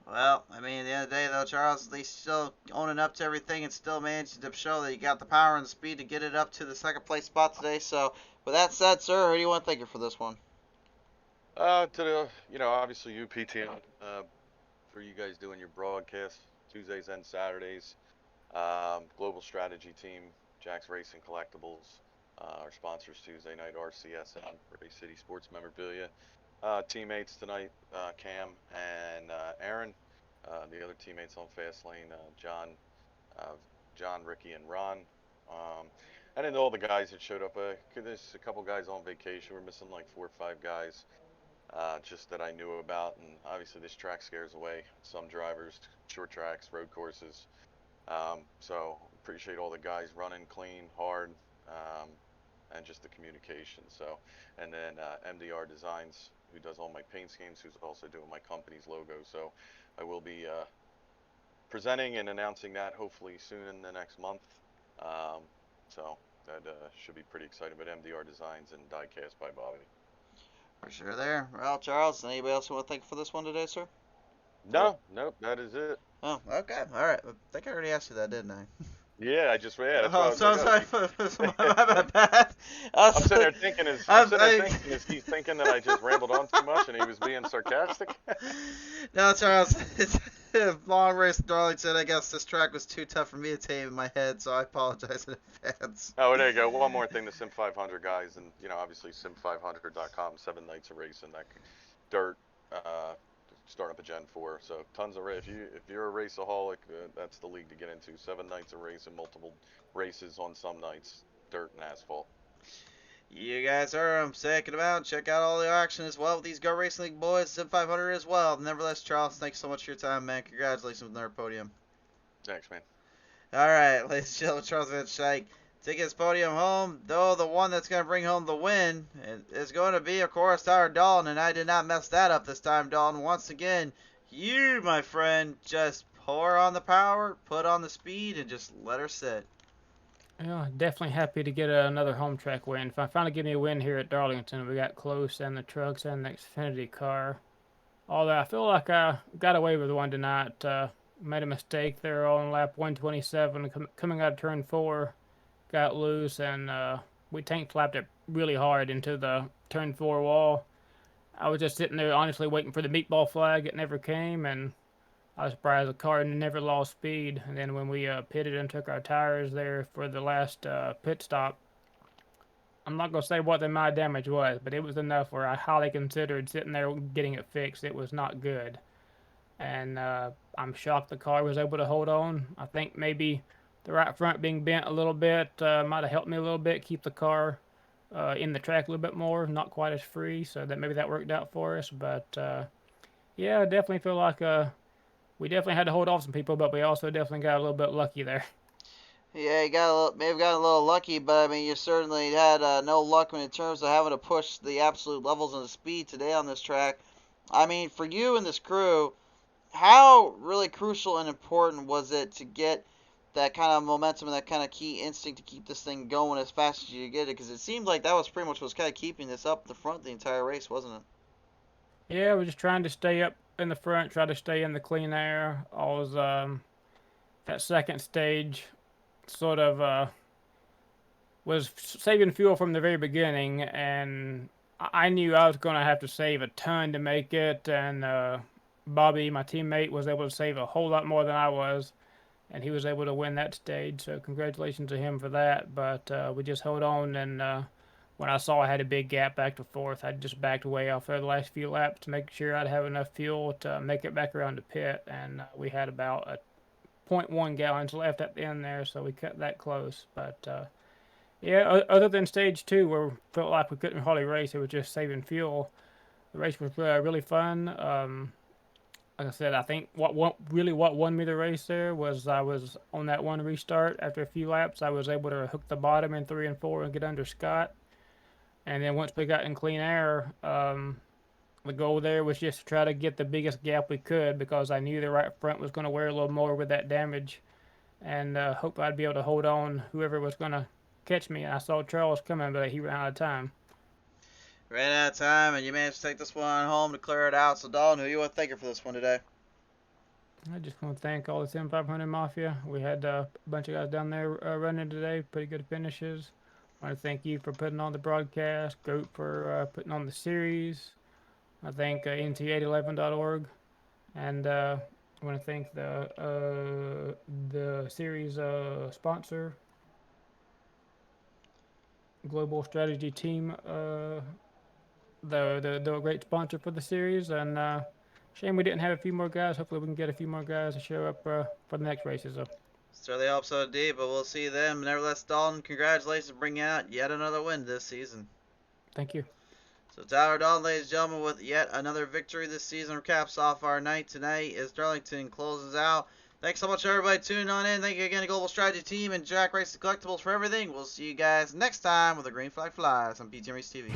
Well, I mean, at the end of the day, though, Charles, at least still owning up to everything and still managing to show that you got the power and the speed to get it up to the second place spot today. So, with that said, sir, who do you want to thank you for this one? To the, obviously you, PTN, for you guys doing your broadcast Tuesdays and Saturdays. Global Strategy Team, Jack's Racing Collectibles, our sponsors Tuesday night, RCS and Race City Sports Memorabilia. Teammates tonight, Cam and Aaron. The other teammates on Fastlane, John, Ricky, and Ron. And then all the guys that showed up. There's a couple guys on vacation. We're missing like 4 or 5 guys. Just that I knew about, and obviously this track scares away some drivers, short tracks, road courses. So appreciate all the guys running clean, hard, and just the communication. So, and then MDR Designs, who does all my paint schemes, who's also doing my company's logo. So I will be presenting and announcing that hopefully soon in the next month. So that should be pretty exciting. But MDR Designs and Diecast by Bobby. For sure there. Well, Charles, anybody else you want to thank for this one today, sir? Nope, that is it. Oh, okay. All right. I think I already asked you that, didn't I? Yeah, that's why I was so like, sorry. My bad. I'm sitting there thinking, is he thinking that I just rambled on too much and he was being sarcastic? No, Charles, it's a long race in Darlington. I guess this track was too tough for me to tame in my head, so I apologize in advance. Oh, there you go. One more thing, the Sim 500 guys, and obviously sim500.com, 7 nights of racing, that dirt, starting up a Gen 4. So tons of if you're a raceaholic, that's the league to get into. 7 nights of racing, multiple races on some nights, dirt and asphalt. You guys heard him. Check it out. Check out all the action as well with these Go Racing League boys. Sim 500 as well. Nevertheless, Charles, thanks so much for your time, man. Congratulations on another podium. Thanks, man. All right, ladies and gentlemen, Charles Van Schaik taking his podium home, though the one that's going to bring home the win is going to be, of course, Tyler Dalton, and I did not mess that up this time, Dalton. Once again, you, my friend, just pour on the power, put on the speed, and just let her sit. Yeah, definitely happy to get another home track win. Finally give me a win here at Darlington. We got close, and the trucks and the Xfinity car. Although I feel like I got away with one tonight. Made a mistake there on lap 127 coming out of turn 4. Got loose, and we tank flapped it really hard into the turn 4 wall. I was just sitting there honestly waiting for the meatball flag. It never came, and I was surprised the car never lost speed. And then when we pitted and took our tires there for the last pit stop, I'm not going to say what my damage was, but it was enough where I highly considered sitting there getting it fixed. It was not good. And I'm shocked the car was able to hold on. I think maybe the right front being bent a little bit might have helped me a little bit, keep the car in the track a little bit more, not quite as free, so that maybe that worked out for us. But yeah, I definitely feel like we definitely had to hold off some people, but we also definitely got a little bit lucky there. Yeah, you may have gotten a little lucky, but I mean, you certainly had no luck in terms of having to push the absolute levels of the speed today on this track. I mean, for you and this crew, how really crucial and important was it to get that kind of momentum and that kind of key instinct to keep this thing going as fast as you get it? Because it seemed like that was pretty much what was kind of keeping this up the front the entire race, wasn't it? Yeah, we're just trying to stay up in the front, try to stay in the clean air. Always that second stage sort of was saving fuel from the very beginning, and I knew I was going to have to save a ton to make it, and Bobby, my teammate, was able to save a whole lot more than I was, and he was able to win that stage, so congratulations to him for that. But we just held on, and when I saw I had a big gap back to fourth, I just backed way off there the last few laps to make sure I'd have enough fuel to make it back around the pit, and we had about a 0.1 gallons left at the end there, so we cut that close. But yeah, other than stage 2, where we felt like we couldn't hardly race, it was just saving fuel. The race was really fun. Like I said, I think what won me the race there was I was on that one restart. After a few laps, I was able to hook the bottom in 3 and 4 and get under Scott. And then once we got in clean air, the goal there was just to try to get the biggest gap we could because I knew the right front was going to wear a little more with that damage, and hope I'd be able to hold on whoever was going to catch me. I saw Charles coming, but he ran out of time. Ran out of time, and you managed to take this one home to clear it out. So, Dalton, who you want to thank for this one today? I just want to thank all the 7500 Mafia. We had a bunch of guys down there running today, pretty good finishes. I want to thank you for putting on the broadcast, Goat for putting on the series. I thank nt811.org, and I want to thank the series sponsor, Global Strategy Team, the great sponsor for the series, and shame we didn't have a few more guys. Hopefully we can get a few more guys to show up for the next races. So. Certainly hope so, indeed, but we'll see them. Nevertheless, Dalton, congratulations for bringing out yet another win this season. Thank you. So Tyler Dalton, ladies and gentlemen, with yet another victory this season, caps off our night tonight as Darlington closes out. Thanks so much, everybody, tuning on in. Thank you again to Global Strategy Team and Jack Racing Collectibles for everything. We'll see you guys next time with the Green Flag Flies on BTM Race TV.